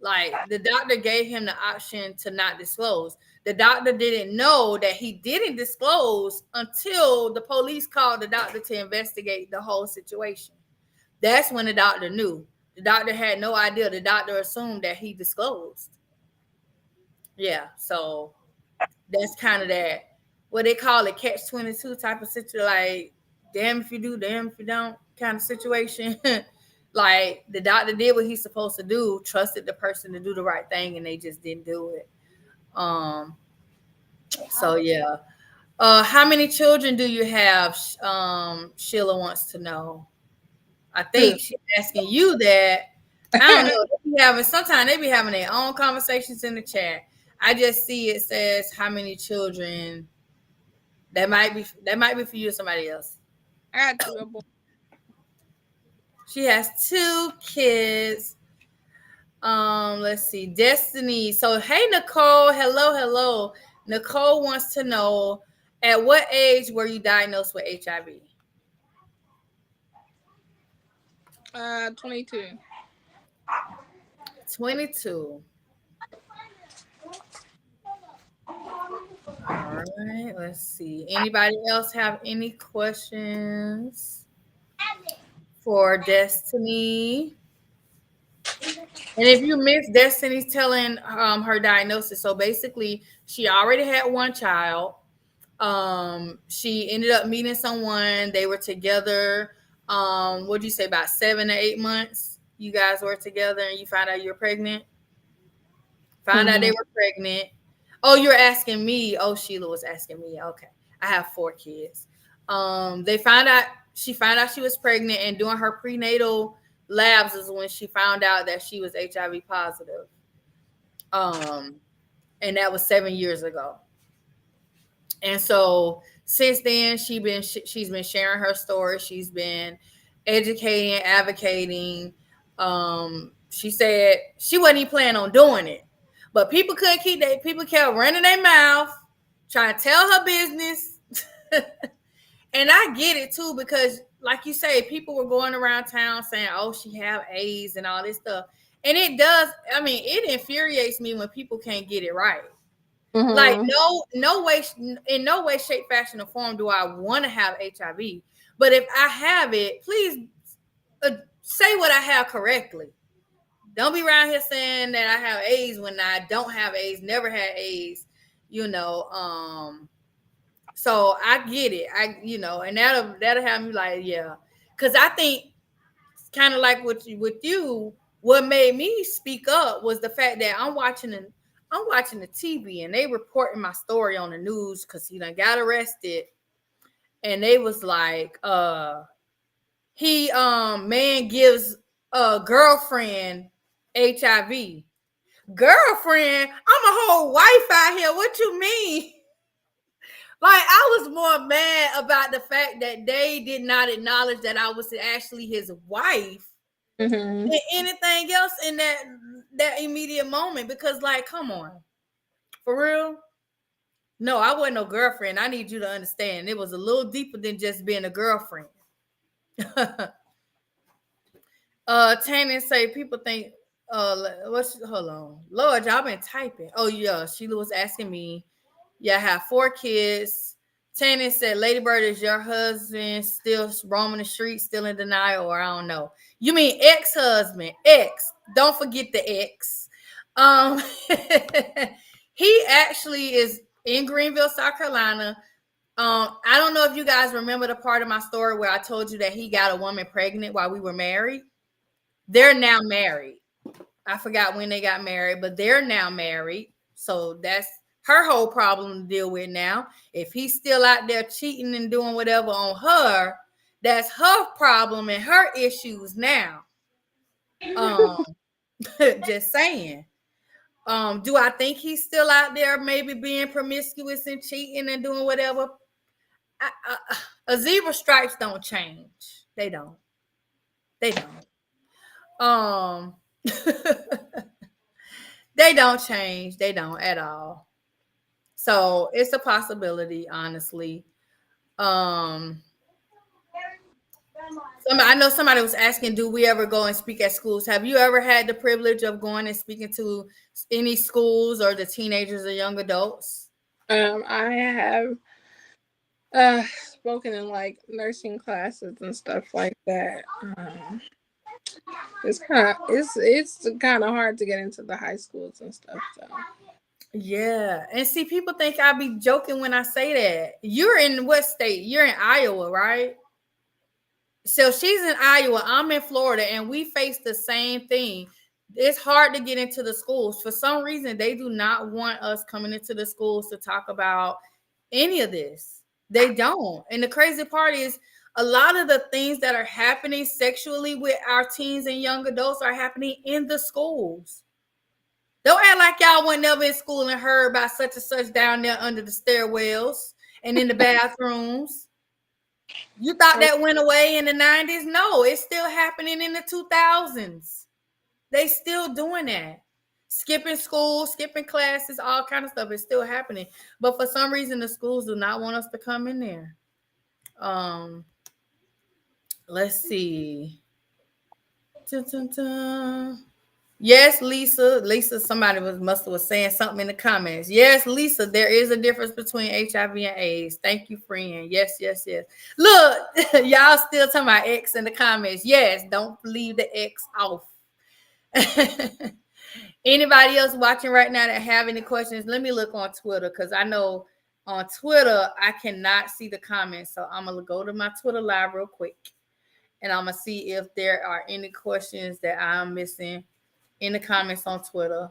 like the doctor gave him the option to not disclose. The doctor didn't know that he didn't disclose until the police called the doctor to investigate the whole situation. That's when the doctor knew. The doctor had no idea. The doctor assumed that he disclosed. Yeah, so that's kind of that. What they call it, catch-22 type of situation, like damn if you do, damn if you don't kind of situation. Like the doctor did what he's supposed to do, trusted the person to do the right thing, and they just didn't do it. So yeah. How many children do you have? Sheila wants to know. I think she's asking you that. I don't know. Sometimes they be having their own conversations in the chat. I just see it says how many children That might be for you or somebody else. I had 2 boys. She has 2 kids. Let's see. Destiny. So, hey, Nicole. Hello. Nicole wants to know, at what age were you diagnosed with HIV? 22. 22. All right. Let's see. Anybody else have any questions for Destiny? And if you missed, Destiny's telling her diagnosis. So basically, she already had 1 child. She ended up meeting someone. They were together. What'd you say, about 7 to 8 months? You guys were together, and you found out you were pregnant. Found out they were pregnant. Oh, you're asking me. Oh, Sheila was asking me. Okay, I have 4 kids. She found out she was pregnant, and doing her prenatal labs is when she found out that she was HIV positive. And that was 7 years ago. And so since then, she's been sharing her story. She's been educating, advocating. She said she wasn't even planning on doing it, but people couldn't keep that. People kept running their mouth, trying to tell her business. And I get it too, because like you say, people were going around town saying, "Oh, she have AIDS" and all this stuff. And it does. I mean, it infuriates me when people can't get it right. Mm-hmm. Like no way, in no way, shape, fashion, or form do I want to have HIV. But if I have it, please say what I have correctly. Don't be around here saying that I have AIDS when I don't have AIDS, never had AIDS. So I get it. And that'll have me like, yeah, because I think kind of like with you, what made me speak up was the fact that I'm watching the TV and they reporting my story on the news because he done got arrested, and they was like, man gives a girlfriend HIV. Girlfriend? I'm a whole wife out here. What you mean? Like, I was more mad about the fact that they did not acknowledge that I was actually his wife than anything else in that immediate moment. Because, like, come on. For real? No, I wasn't no girlfriend. I need you to understand. It was a little deeper than just being a girlfriend. Tanya say people think, hold on. Lord, y'all been typing. Oh, yeah. Sheila was asking me. Yeah, I have 4 kids. Tanya said, Lady Bird, is your husband still roaming the streets, still in denial, or I don't know? You mean ex-husband? Ex. Don't forget the ex. He actually is in Greenville, South Carolina. I don't know if you guys remember the part of my story where I told you that he got a woman pregnant while we were married. They're now married. I forgot when they got married, but they're now married. So that's her whole problem to deal with now. If he's still out there cheating and doing whatever on her, that's her problem and her issues now. Just saying. Do I think he's still out there maybe being promiscuous and cheating and doing whatever? A zebra stripes don't change. They don't. They don't change. They don't at all. So it's a possibility, honestly. I know somebody was asking, do we ever go and speak at schools? Have you ever had the privilege of going and speaking to any schools or the teenagers or young adults? I have spoken in like nursing classes and stuff like that. It's kind of hard to get into the high schools and stuff. So. Yeah, and see, people think I be joking when I say that. You're in what state? You're in Iowa, right? So she's in Iowa, I'm in Florida, and we face the same thing. It's hard to get into the schools. For some reason, they do not want us coming into the schools to talk about any of this. They don't. And the crazy part is a lot of the things that are happening sexually with our teens and young adults are happening in the schools. Don't act like y'all went never in school and heard about such and such down there under the stairwells and in the bathrooms. You thought that went away in the 90s? No, it's still happening in the 2000s. They still doing that. Skipping school, skipping classes, all kind of stuff is still happening. But for some reason, the schools do not want us to come in there. Let's see. Dun, dun, dun. Yes, Lisa. Lisa, somebody was saying something in the comments. Yes, Lisa, there is a difference between HIV and AIDS. Thank you, friend. Yes, yes, yes. Look, y'all still talking about X in the comments. Yes, don't leave the X off. Anybody else watching right now that have any questions? Let me look on Twitter, because I know on Twitter I cannot see the comments. So I'm gonna go to my Twitter live real quick, and I'm gonna see if there are any questions that I'm missing in the comments on Twitter.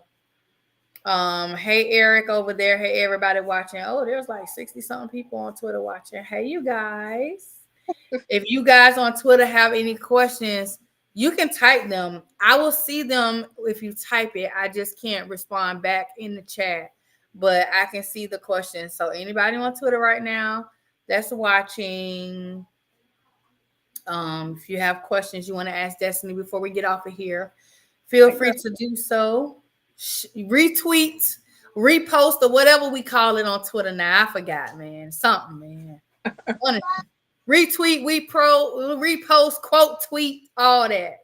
Hey Eric over there. Hey everybody watching. Oh, there's like 60 something people on Twitter watching. Hey you guys. If you guys on Twitter have any questions, you can type them. I will see them if you type it. I just can't respond back in the chat, but I can see the questions. So anybody on Twitter right now that's watching, if you have questions you want to ask Destiny before we get off of here, feel free to do so. Retweet, repost, or whatever we call it on Twitter now. I forgot, man. Something, man. Retweet, repost, quote, tweet, all that.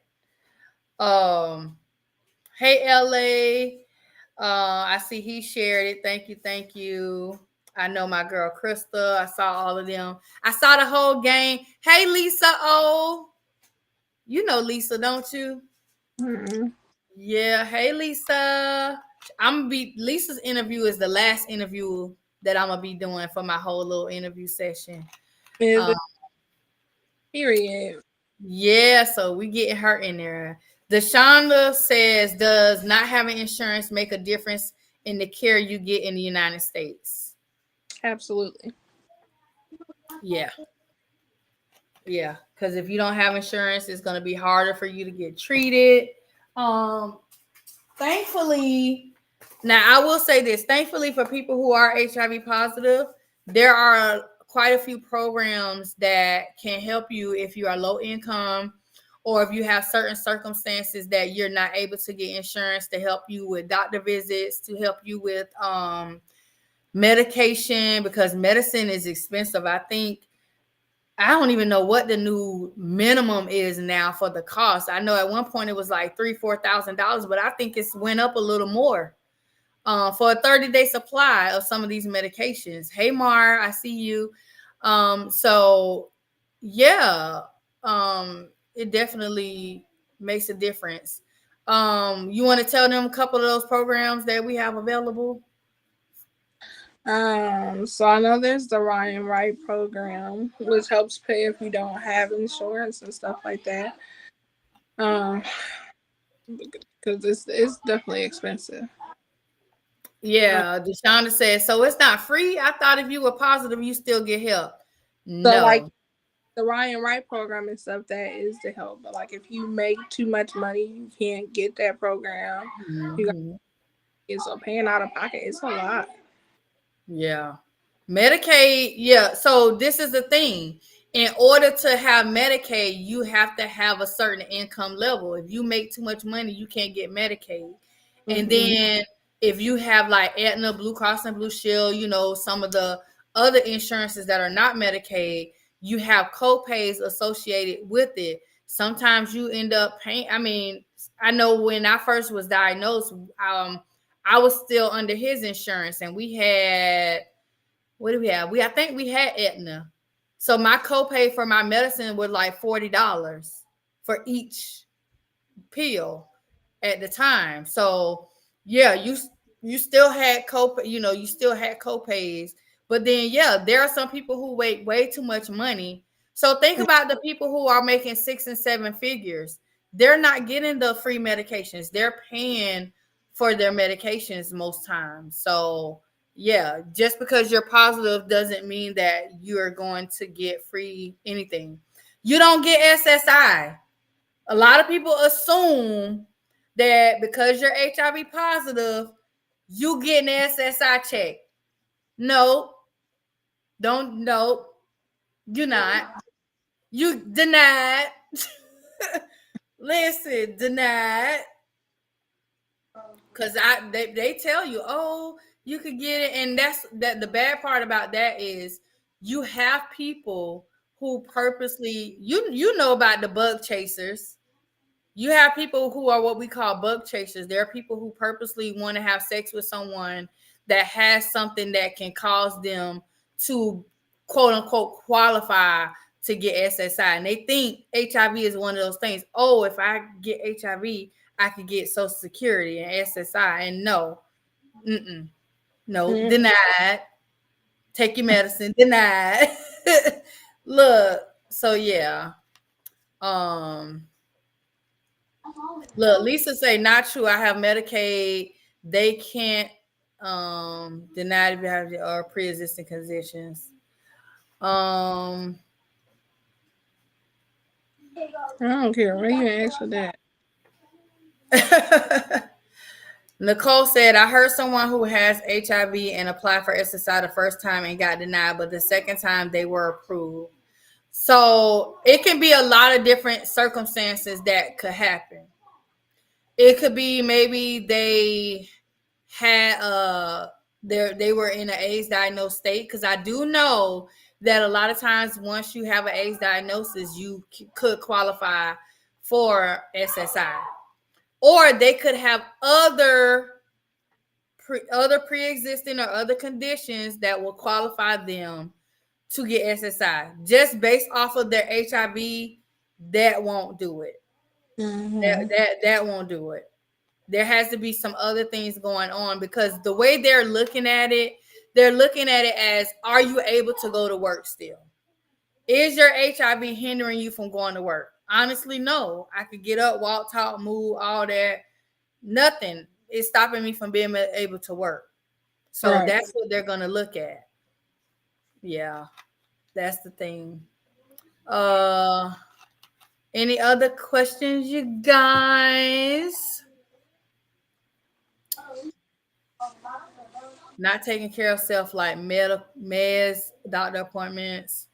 Hey LA. I see he shared it. Thank you, thank you. I know my girl Krista. I saw all of them. I saw the whole gang. Hey Lisa O. You know Lisa, don't you? Mm-hmm. Yeah. Hey Lisa. Lisa's interview is the last interview that I'm gonna be doing for my whole little interview session. Period. Yeah, so we getting her in there. Deshonda says, does not having insurance make a difference in the care you get in the United States? Absolutely. Yeah. Yeah, because if you don't have insurance, it's going to be harder for you to get treated. Thankfully, now I will say this, thankfully for people who are HIV positive, there are quite a few programs that can help you if you are low income, or if you have certain circumstances that you're not able to get insurance, to help you with doctor visits, to help you with medication, because medicine is expensive. I don't even know what the new minimum is now for the cost. I know at one point it was like $3,000-$4,000, but I think it's went up a little more for a 30-day supply of some of these medications. Hey Mar, I see you. So yeah, it definitely makes a difference. You want to tell them a couple of those programs that we have available? So I know there's the Ryan Wright program, which helps pay if you don't have insurance and stuff like that. Because it's definitely expensive. Yeah, Deshonda says, so it's not free. I thought if you were positive, you still get help. No. So like the Ryan Wright program and stuff, that is the help. But like if you make too much money, you can't get that program. So paying out of pocket, it's a lot. Yeah. Medicaid, yeah. So this is the thing. In order to have Medicaid, you have to have a certain income level. If you make too much money, you can't get Medicaid. And then if you have like Aetna, Blue Cross and Blue Shield, some of the other insurances that are not Medicaid, you have co-pays associated with it. Sometimes you end up paying. I mean, I know when I first was diagnosed, I was still under his insurance, and we had, what do we have? I think we had Aetna. So my copay for my medicine was like $40 for each pill at the time. So yeah, you still had copay, you still had copays. But then there are some people who make way too much money. So think about the people who are making 6 and 7 figures. They're not getting the free medications. They're paying for their medications most times. So yeah, just because you're positive doesn't mean that you're going to get free anything. You don't get SSI. A lot of people assume that because you're HIV positive, you get an SSI check. No, Don't know. You're not. You denied. Listen, denied. Cause they tell you, oh, you could get it, and that's that. The bad part about that is you have people who purposely you know about the bug chasers. You have people who are what we call bug chasers. There are people who purposely want to have sex with someone that has something that can cause them to quote unquote qualify to get SSI. And they think HIV is one of those things. Oh, if I get HIV, I could get Social Security and SSI. And no, denied. Take your medicine, denied. Look, so yeah. Look, Lisa say not true. I have Medicaid. They can't deny if you have or pre-existing conditions. I don't care. Why you ask for that? Nicole said, I heard someone who has HIV and applied for SSI the first time and got denied, but the second time they were approved. So it can be a lot of different circumstances that could happen. It could be maybe they had they were in an AIDS diagnosed state, because I do know that a lot of times once you have an AIDS diagnosis, you could qualify for SSI, or they could have other pre-existing or other conditions that will qualify them to get SSI. Just based off of their HIV, that won't do it. That won't do it. There has to be some other things going on, because the way they're looking at it as, are you able to go to work still? Is your HIV hindering you from going to work? Honestly, no. I could get up, walk, talk, move, all that. Nothing is stopping me from being able to work. So That's what they're going to look at. Yeah, that's the thing. Any other questions, you guys? Not taking care of self, like meds, doctor appointments.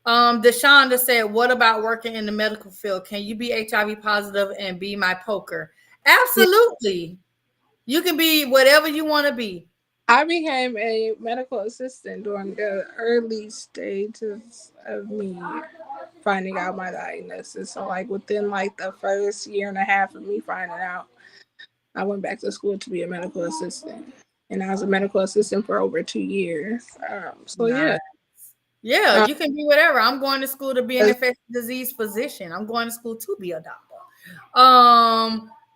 Deshonda said, what about working in the medical field? Can you be HIV positive and be my poker? Absolutely. You can be whatever you want to be. I became a medical assistant during the early stages of me finding out my diagnosis. So like within like the first year and a half of me finding out, I went back to school to be a medical assistant. And I was a medical assistant for over 2 years. So nice. Yeah, you can be whatever. I'm going to school to be an infectious disease physician. I'm going to school to be a doctor.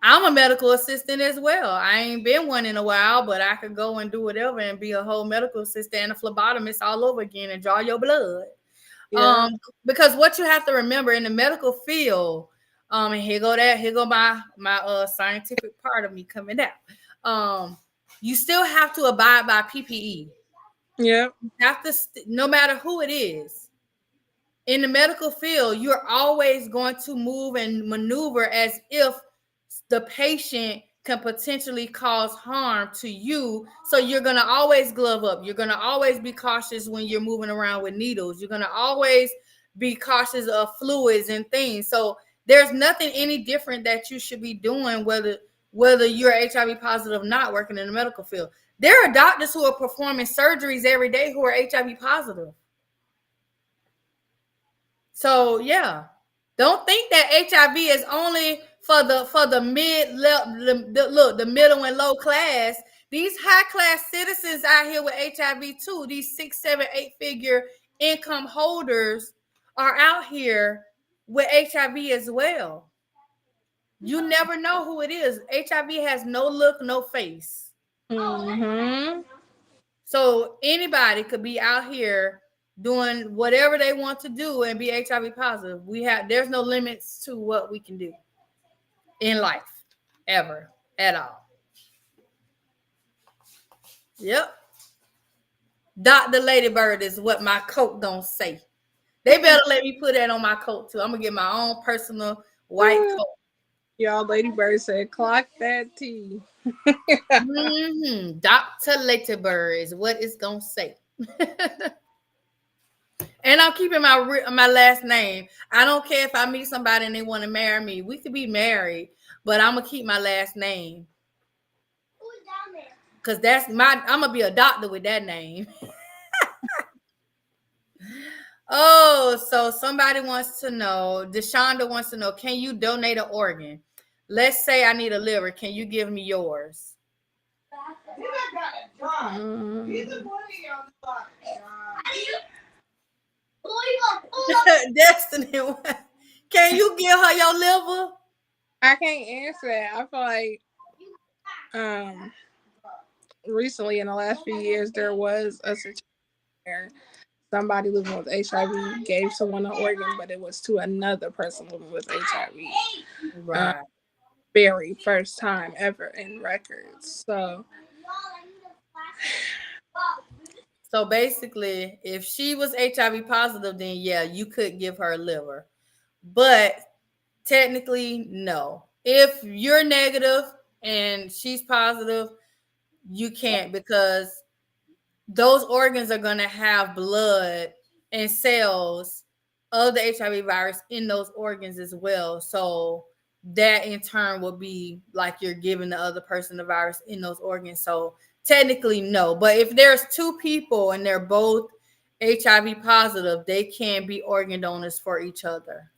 I'm a medical assistant as well. I ain't been one in a while, but I could go and do whatever and be a whole medical assistant and a phlebotomist all over again and draw your blood. Yeah. Because what you have to remember in the medical field, and here go my scientific part of me coming out. You still have to abide by PPE. Yeah. You have to, no matter who it is. In the medical field, you're always going to move and maneuver as if the patient can potentially cause harm to you. So you're going to always glove up. You're going to always be cautious when you're moving around with needles. You're going to always be cautious of fluids and things. So there's nothing any different that you should be doing, whether you're HIV positive or not, working in the medical field. There are doctors who are performing surgeries every day who are HIV positive. So yeah, don't think that HIV is only for the middle and low class. These high class citizens out here with HIV too. These 6, 7, 8 figure income holders are out here with HIV as well. You never know who it is. HIV has no look, no face. Mm-hmm. So anybody could be out here doing whatever they want to do and be HIV positive. There's no limits to what we can do in life, ever, at all. Yep. Dr. Ladybird is what my coat don't say. They better let me put that on my coat too. I'm gonna get my own personal white coat. Y'all, Ladybird said, clock that T. Dr. Ladybird is what it's gonna say. And I'm keeping my last name. I don't care if I meet somebody and they want to marry me. We could be married, but I'm gonna keep my last name because I'm gonna be a doctor with that name. Oh, so somebody wants to know, Deshonda wants to know, can you donate an organ? Let's say I need a liver. Can you give me yours? Destiny, can you give her your liver? I can't answer that. I feel like recently in the last few years there was a situation where somebody living with HIV gave someone an organ, but it was to another person living with HIV. Right. Very first time ever in records. So basically, if she was HIV positive, then yeah, you could give her liver. But technically, no. If you're negative and she's positive, you can't, because those organs are going to have blood and cells of the HIV virus in those organs as well. So that in turn will be like you're giving the other person the virus in those organs. So technically, no. But if there's two people and they're both HIV positive, they can be organ donors for each other.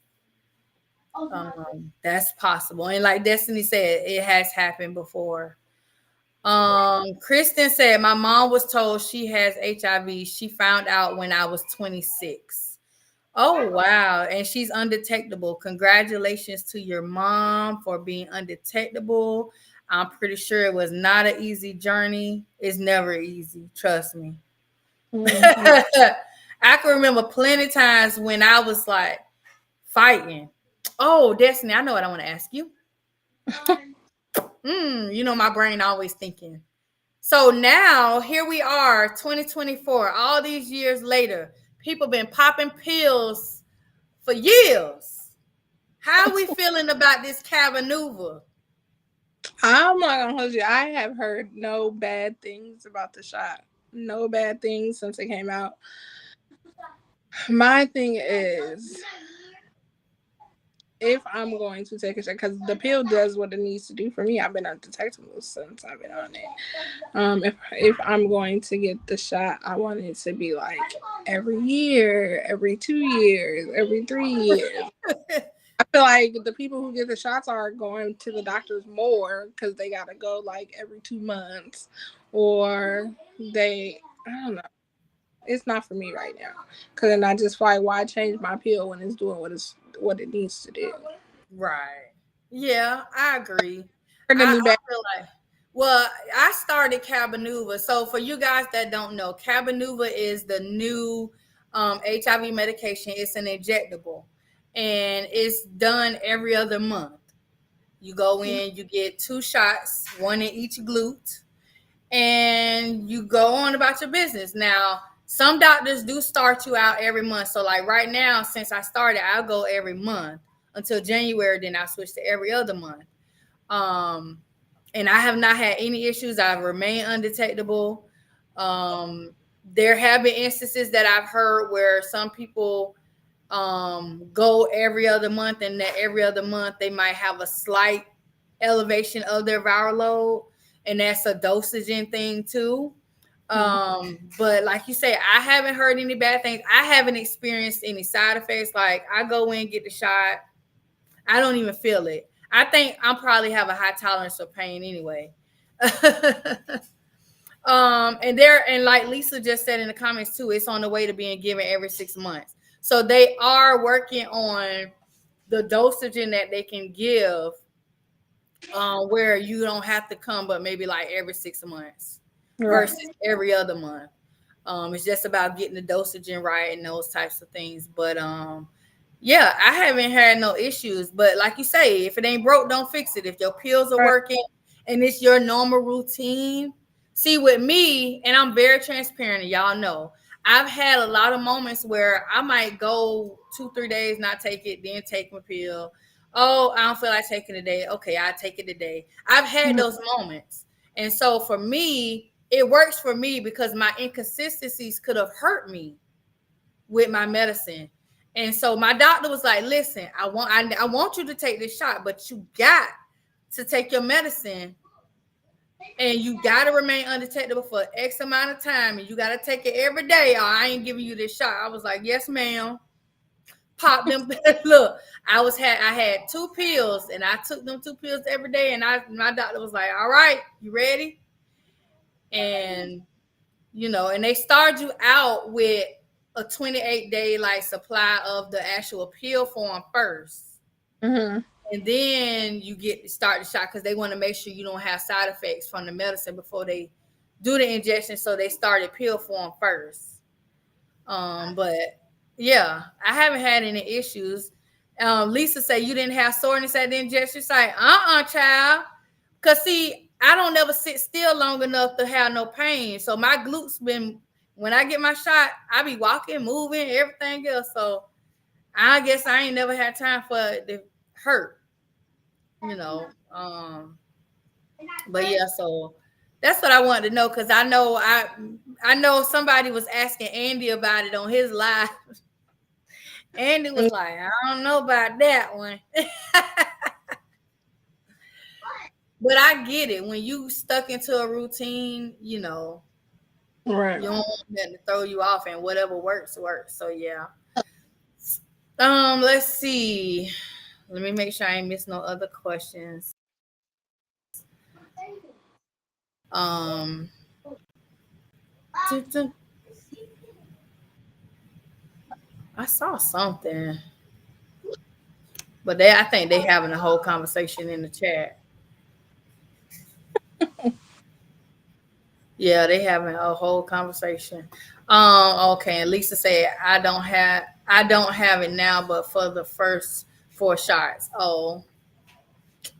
That's possible. And like Destiny said, it has happened before. Kristen said, my mom was told she has HIV. She found out when I was 26. Oh, wow. And she's undetectable. Congratulations to your mom for being undetectable. I'm pretty sure it was not an easy journey. It's never easy. Trust me. Mm-hmm. I can remember plenty of times when I was like fighting. Oh, Destiny, I know what I want to ask you. You know, my brain always thinking. So now here we are, 2024, all these years later, people been popping pills for years. How are we feeling about this Cabenuva? I'm not gonna hold you. I have heard no bad things about the shot. No bad things since it came out. My thing is, if I'm going to take a shot, because the pill does what it needs to do for me. I've been undetectable since I've been on it. If I'm going to get the shot, I want it to be like every year, every 2 years, every 3 years. I feel like the people who get the shots are going to the doctors more because they gotta go like every 2 months, or I don't know. It's not for me right now. Cause then I just feel like, why change my pill when it's doing what it needs to do? Right. Yeah, I agree. I feel like, well, I started Cabenuva. So for you guys that don't know, Cabenuva is the new HIV medication. It's an injectable, and it's done every other month. You go in, you get 2 shots, one in each glute, and you go on about your business. Now, some doctors do start you out every month. So like right now, since I started, I'll go every month until January. Then I switch to every other month. And I have not had any issues. I've remained undetectable. There have been instances that I've heard where some people go every other month, and that every other month they might have a slight elevation of their viral load, and that's a dosaging thing too. But like you say, I haven't heard any bad things. I haven't experienced any side effects. Like I go in, get the shot, I don't even feel it. I think I probably have a high tolerance of pain anyway. And like Lisa just said in the comments too, it's on the way to being given every 6 months. So they are working on the dosaging that they can give, where you don't have to come, but maybe like every 6 months versus every other month. It's just about getting the dosaging right and those types of things. But yeah, I haven't had no issues. But like you say, if it ain't broke, don't fix it. If your pills are working and it's your normal routine. See, with me, and I'm very transparent, and y'all know, I've had a lot of moments where I might go 2-3 days, not take it, then take my pill. Oh, I don't feel like taking it today. Okay, I take it today. I've had those moments. And so for me, it works for me because my inconsistencies could have hurt me. with my medicine. And so my doctor was like, listen, I want you to take this shot, but you got to take your medicine and you got to remain undetectable for X amount of time. And you got to take it every day or I ain't giving you this shot. I was like, yes, ma'am. Pop them. Look, I had 2 pills and I took them 2 pills every day. And my doctor was like, all right, you ready? And, and they start you out with a 28-day like supply of the actual pill form first. Mm-hmm. And then you start the shot because they want to make sure you don't have side effects from the medicine before they do the injection. So they started pill form first. But yeah, I haven't had any issues. Lisa said you didn't have soreness at the injection site. Child. Because see, I don't never sit still long enough to have no pain. So my glutes when I get my shot, I be walking, moving, everything else. So I guess I ain't never had time for it to hurt. But yeah, so that's what I wanted to know because I know somebody was asking Andy about it on his live. Andy was like, I don't know about that one. But I get it. When you stuck into a routine, right. You don't want that to throw you off and whatever works. So yeah. Let's see. Let me make sure I ain't miss no other questions. I saw something, but I think they having a whole conversation in the chat. Yeah, they having a whole conversation. Okay, and Lisa said I don't have it now, but for the first 4 shots. Oh,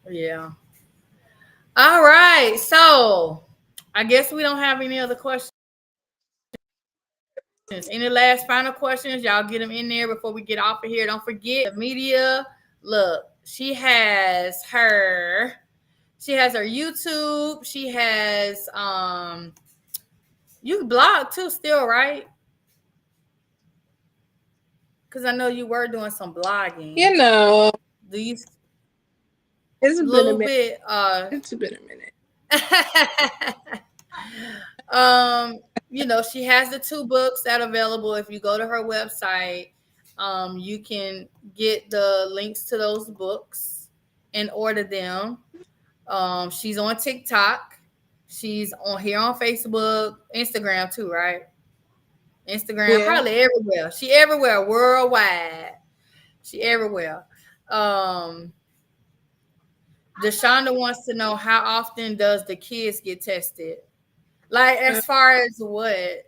yeah. All right, so I guess we don't have any other questions. Any last final questions? Y'all get them in there before we get off of here. Don't forget the media. Look, she has her YouTube. She has you blog too still, right? Because I know you were doing some blogging. Do you? It's a little bit. It's been a minute. She has the 2 books that are available. If you go to her website, you can get the links to those books and order them. She's on TikTok. She's on Facebook, Instagram too, right? Instagram, probably everywhere. She everywhere, worldwide. She everywhere. Deshonda wants to know how often does the kids get tested? Like as far as what?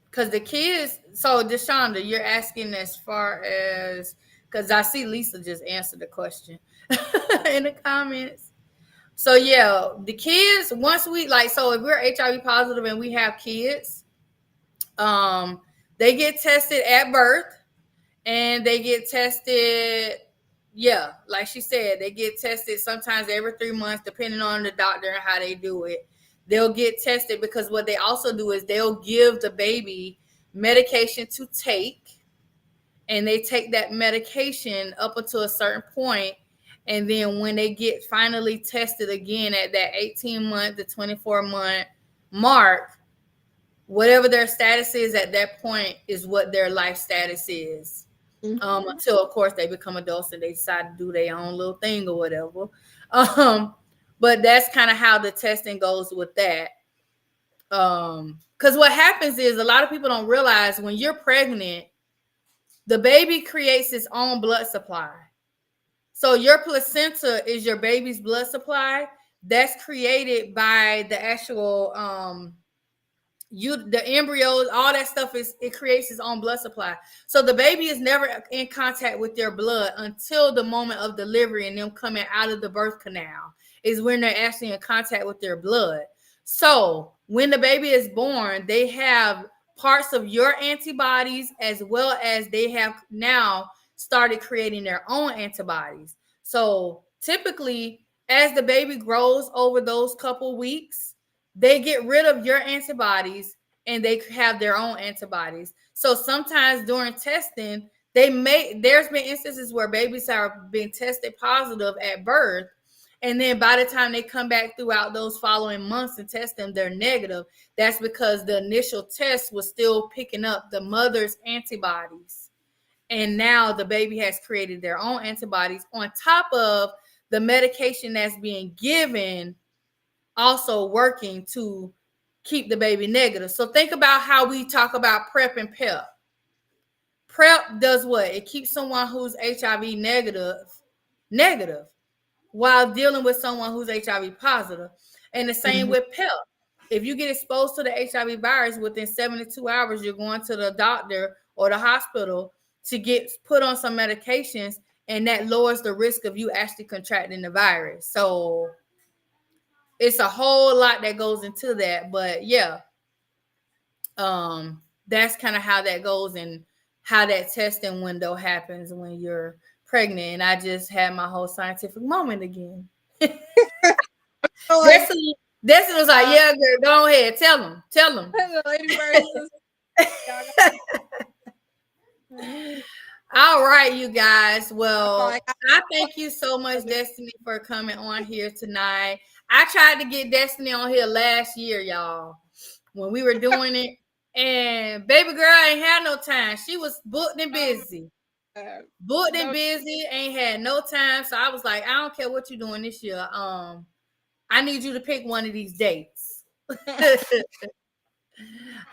Because the kids, so Deshonda, you're asking as far as, because I see Lisa just answered the question in the comments. So yeah, the kids, once we so if we're HIV positive and we have kids, they get tested at birth and they get tested, yeah, like she said, they get tested sometimes every 3 months, depending on the doctor and how they do it. They'll get tested because what they also do is they'll give the baby medication to take, and they take that medication up until a certain point. And then when they get finally tested again at that 18-month to 24-month mark, whatever their status is at that point is what their life status is. Mm-hmm. Until, of course, they become adults and they decide to do their own little thing or whatever. But that's kind of how the testing goes with that. Because what happens is a lot of people don't realize when you're pregnant, the baby creates its own blood supply. So your placenta is your baby's blood supply. That's created by the actual the embryos, all that stuff it creates its own blood supply. So the baby is never in contact with their blood until the moment of delivery and them coming out of the birth canal is when they're actually in contact with their blood. So when the baby is born, they have parts of your antibodies as well as they have now started creating their own antibodies. So typically, as the baby grows over those couple weeks, they get rid of your antibodies and they have their own antibodies. So sometimes during testing, there's been instances where babies are being tested positive at birth. And then by the time they come back throughout those following months and test them, they're negative. That's because the initial test was still picking up the mother's antibodies. And now the baby has created their own antibodies on top of the medication that's being given, also working to keep the baby negative. So think about how we talk about PrEP and PEP. PrEP does what? It keeps someone who's HIV negative while dealing with someone who's HIV positive. And the same with PEP. If you get exposed to the HIV virus within 72 hours, you're going to the doctor or the hospital to get put on some medications, and that lowers the risk of you actually contracting the virus. So it's a whole lot that goes into that. But yeah, that's kind of how that goes and how that testing window happens when you're pregnant. And I just had my whole scientific moment again. Destiny was like, yeah, girl, go ahead. Tell them. Lady Bird. All right, you guys. Well, I thank you so much, Destiny, for coming on here tonight. I tried to get Destiny on here last year, y'all, when we were doing it. And baby girl ain't had no time. She was booked and busy. Ain't had no time. So I was like, I don't care what you're doing this year. I need you to pick one of these dates.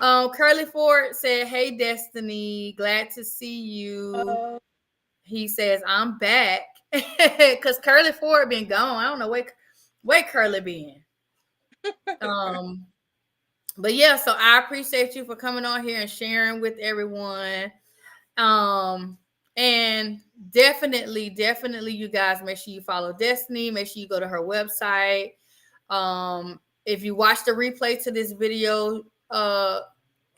Curly Ford said, hey, Destiny, glad to see you. He says, I'm back. Because Curly Ford been gone. I don't know where Curly been. But yeah, so I appreciate you for coming on here and sharing with everyone. And definitely, you guys, make sure you follow Destiny. Make sure you go to her website. If you watch the replay to this video and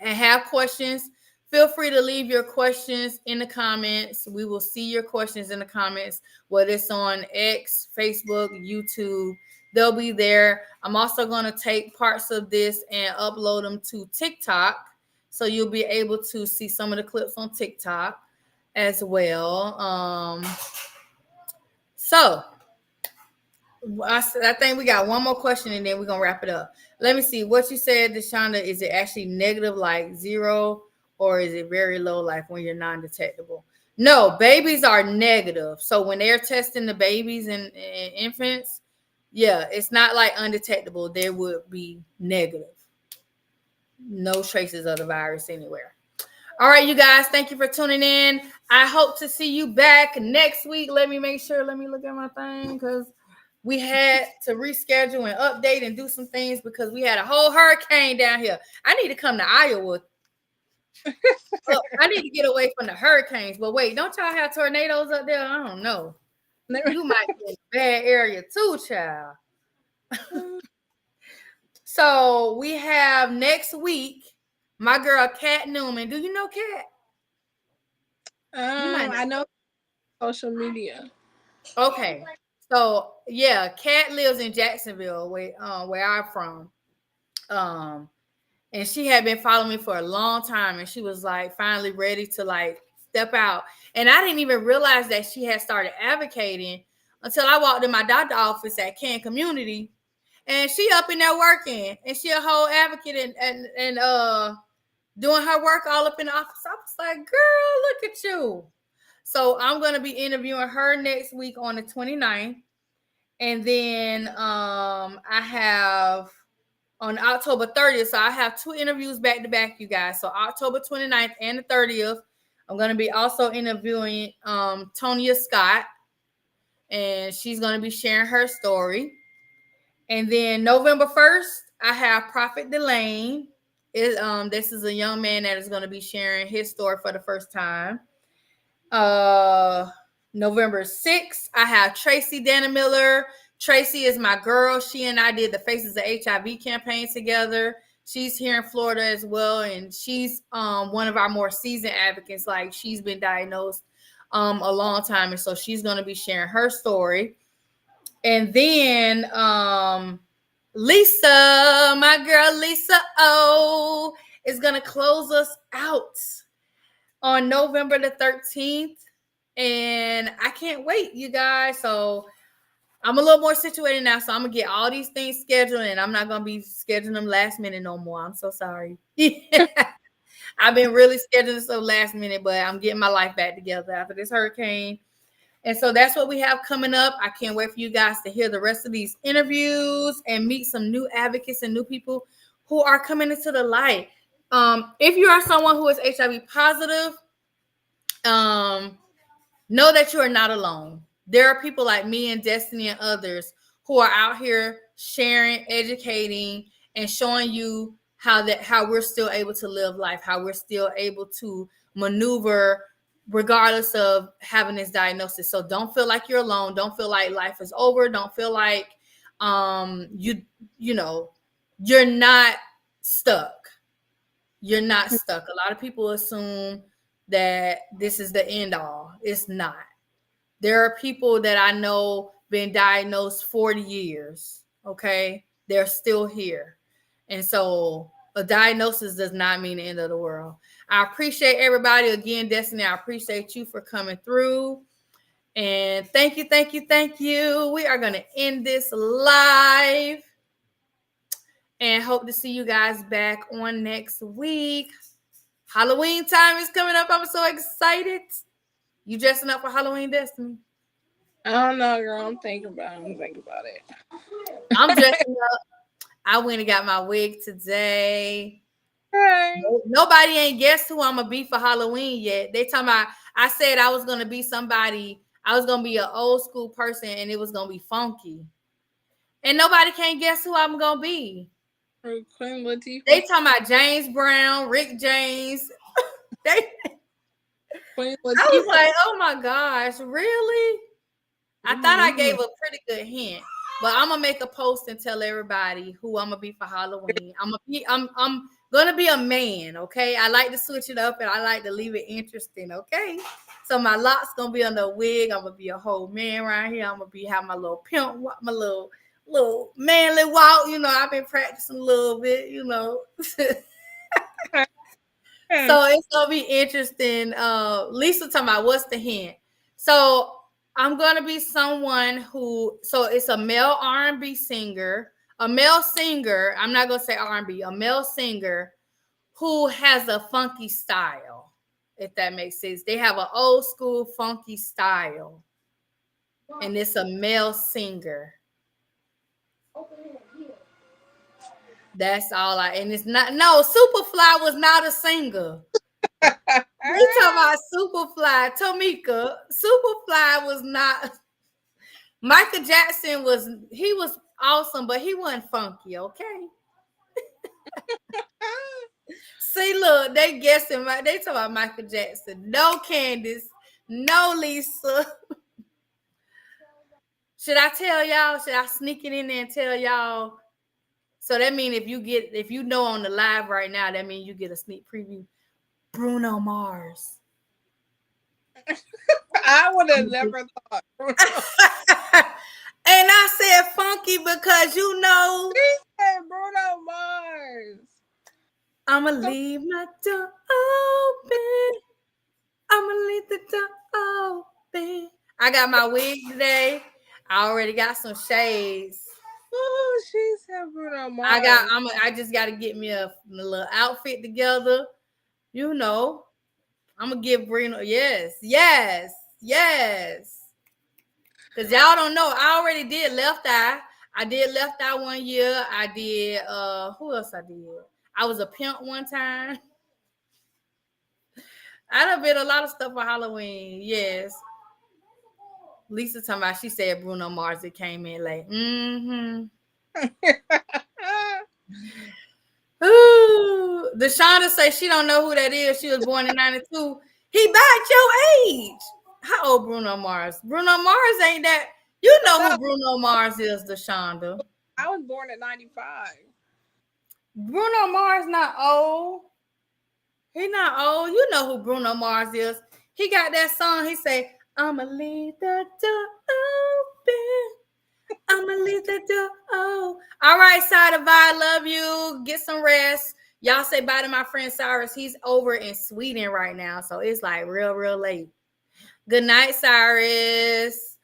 have questions, feel free to leave your questions in the comments. We will see your questions in the comments, whether it's on X, Facebook, YouTube. They'll be there. I'm also going to take parts of this and upload them to TikTok. So you'll be able to see some of the clips on TikTok as well. So I think we got one more question and then we're going to wrap it up. Let me see what you said, Deshonda. Is it actually negative like 0 or is it very low like when you're non-detectable? No, babies are negative. So when they're testing the babies and infants, yeah, it's not like undetectable. There would be negative. No traces of the virus anywhere. All right, you guys, thank you for tuning in. I hope to see you back next week. Let me look at my thing because we had to reschedule and update and do some things because we had a whole hurricane down here. I need to come to Iowa. I need to get away from the hurricanes. But wait, don't y'all have tornadoes up there? I don't know. You might be in a bad area too, child. So we have next week my girl Kat Newman. Do you know Kat? I know social media. Okay. So yeah, Kat lives in Jacksonville, where I'm from. And she had been following me for a long time, and she was like finally ready to like step out. And I didn't even realize that she had started advocating until I walked in my doctor's office at Ken Community, and she up in there working, and she a whole advocate and doing her work all up in the office. I was like, girl, look at you. So I'm going to be interviewing her next week on the 29th. And then I have on October 30th. So I have 2 interviews back to back, you guys. So October 29th and the 30th, I'm going to be also interviewing Tonya Scott. And she's going to be sharing her story. And then November 1st, I have Prophet Delane. This is a young man that is going to be sharing his story for the first time. November 6th, I have Tracy Danamiller. Tracy is my girl. She and I did the Faces of HIV campaign together. She's here in Florida as well, and she's one of our more seasoned advocates. Like, she's been diagnosed a long time, and so she's going to be sharing her story. And then Lisa, my girl Lisa O, is going to close us out on November the 13th. And I can't wait, you guys. So I'm a little more situated now. So I'm going to get all these things scheduled, and I'm not going to be scheduling them last minute no more. I'm so sorry. I've been really scheduling stuff last minute, but I'm getting my life back together after this hurricane. And so that's what we have coming up. I can't wait for you guys to hear the rest of these interviews and meet some new advocates and new people who are coming into the light. If you are someone who is HIV positive, know that you are not alone. There are people like me and Destiny and others who are out here sharing, educating, and showing you how we're still able to live life, how we're still able to maneuver regardless of having this diagnosis. So don't feel like you're alone. Don't feel like life is over. Don't feel like you're not stuck. You're not stuck. A lot of people assume that this is the end all. It's not. There are people that I know been diagnosed 40 years. Okay. They're still here. And so a diagnosis does not mean the end of the world. I appreciate everybody. Again, Destiny, I appreciate you for coming through. And thank you, thank you, thank you. We are going to end this live and hope to see you guys back on next week. Halloween time is coming up. I'm so excited. You dressing up for Halloween, Destiny? I don't know, girl. I'm thinking about it. I'm dressing up. I went and got my wig today. Hey. Nobody ain't guessed who I'm gonna be for Halloween yet. They talking about, I said I was gonna be somebody. I was gonna be an old school person, and it was gonna be funky. And nobody can guess who I'm gonna be. Queen Latifah. They talking about James Brown, Rick James. Queen Latifah. I was like, oh my gosh, really? I thought I gave a pretty good hint, but I'm gonna make a post and tell everybody who I'm gonna be for Halloween. I'm gonna be a man, okay? I like to switch it up and I like to leave it interesting, okay? So my locks gonna be on the wig. I'm gonna be a whole man right here. I'm gonna have my little pimp, my little manly walk. I've been practicing a little bit, So it's gonna be interesting. Lisa talking about what's the hint. So I'm gonna be someone so it's a male R&B singer, a male singer. I'm not gonna say R&B, a male singer who has a funky style, if that makes sense. They have an old school funky style, and it's a male singer. That's all and it's not. No, Superfly was not a singer. We talking about Superfly, Tamika. Superfly was not. Michael Jackson was awesome, but he wasn't funky, okay? See, look, they guessing. They talking about Michael Jackson. No, Candace. No, Lisa. Should I tell y'all? Should I sneak it in there and tell y'all? So that means if you know on the live right now, that means you get a sneak preview. Bruno Mars. I would have never thought. And I said funky because She said Bruno Mars. I'ma leave my door open. I'ma leave the door open. I got my wig today. I already got some shades. Oh, she said Bruno Mars. I just got to get me a little outfit together. I'm gonna give Bruno. Yes. Because y'all don't know, I already did Left Eye. I did Left Eye 1 year. I did who else I did? I was a pimp one time. I done been a lot of stuff for Halloween. Yes. Lisa talking about, she said Bruno Mars, it came in late. Ooh, Deshonda say she don't know who that is. She was born in 92. He about your age. How old Bruno Mars? Bruno Mars ain't that. You know who Bruno Mars is, Deshonda. I was born in 95. Bruno Mars not old. He not old. You know who Bruno Mars is. He got that song. He say, I'ma leave the door open. I'm gonna leave the door. Oh, all right, Side of I love you. Get some rest. Y'all say bye to my friend Cyrus. He's over in Sweden right now, so it's like real late. Good night, Cyrus.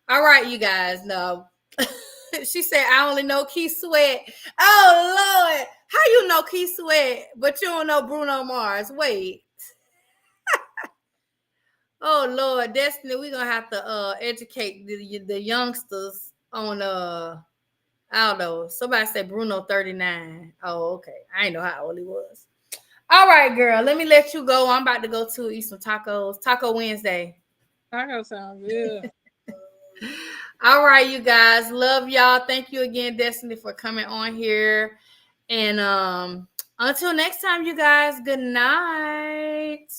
All right, you guys. No, she said I only know Keith Sweat. Oh Lord, how you know Keith Sweat, but you don't know Bruno Mars? Wait. Oh Lord, Destiny, we're gonna have to educate the youngsters on I don't know. Somebody said Bruno 39. Oh, okay. I didn't know how old he was. All right, girl. Let me let you go. I'm about to go to eat some tacos. Taco Wednesday. Taco sound good. All right, you guys. Love y'all. Thank you again, Destiny, for coming on here. And until next time, you guys, good night.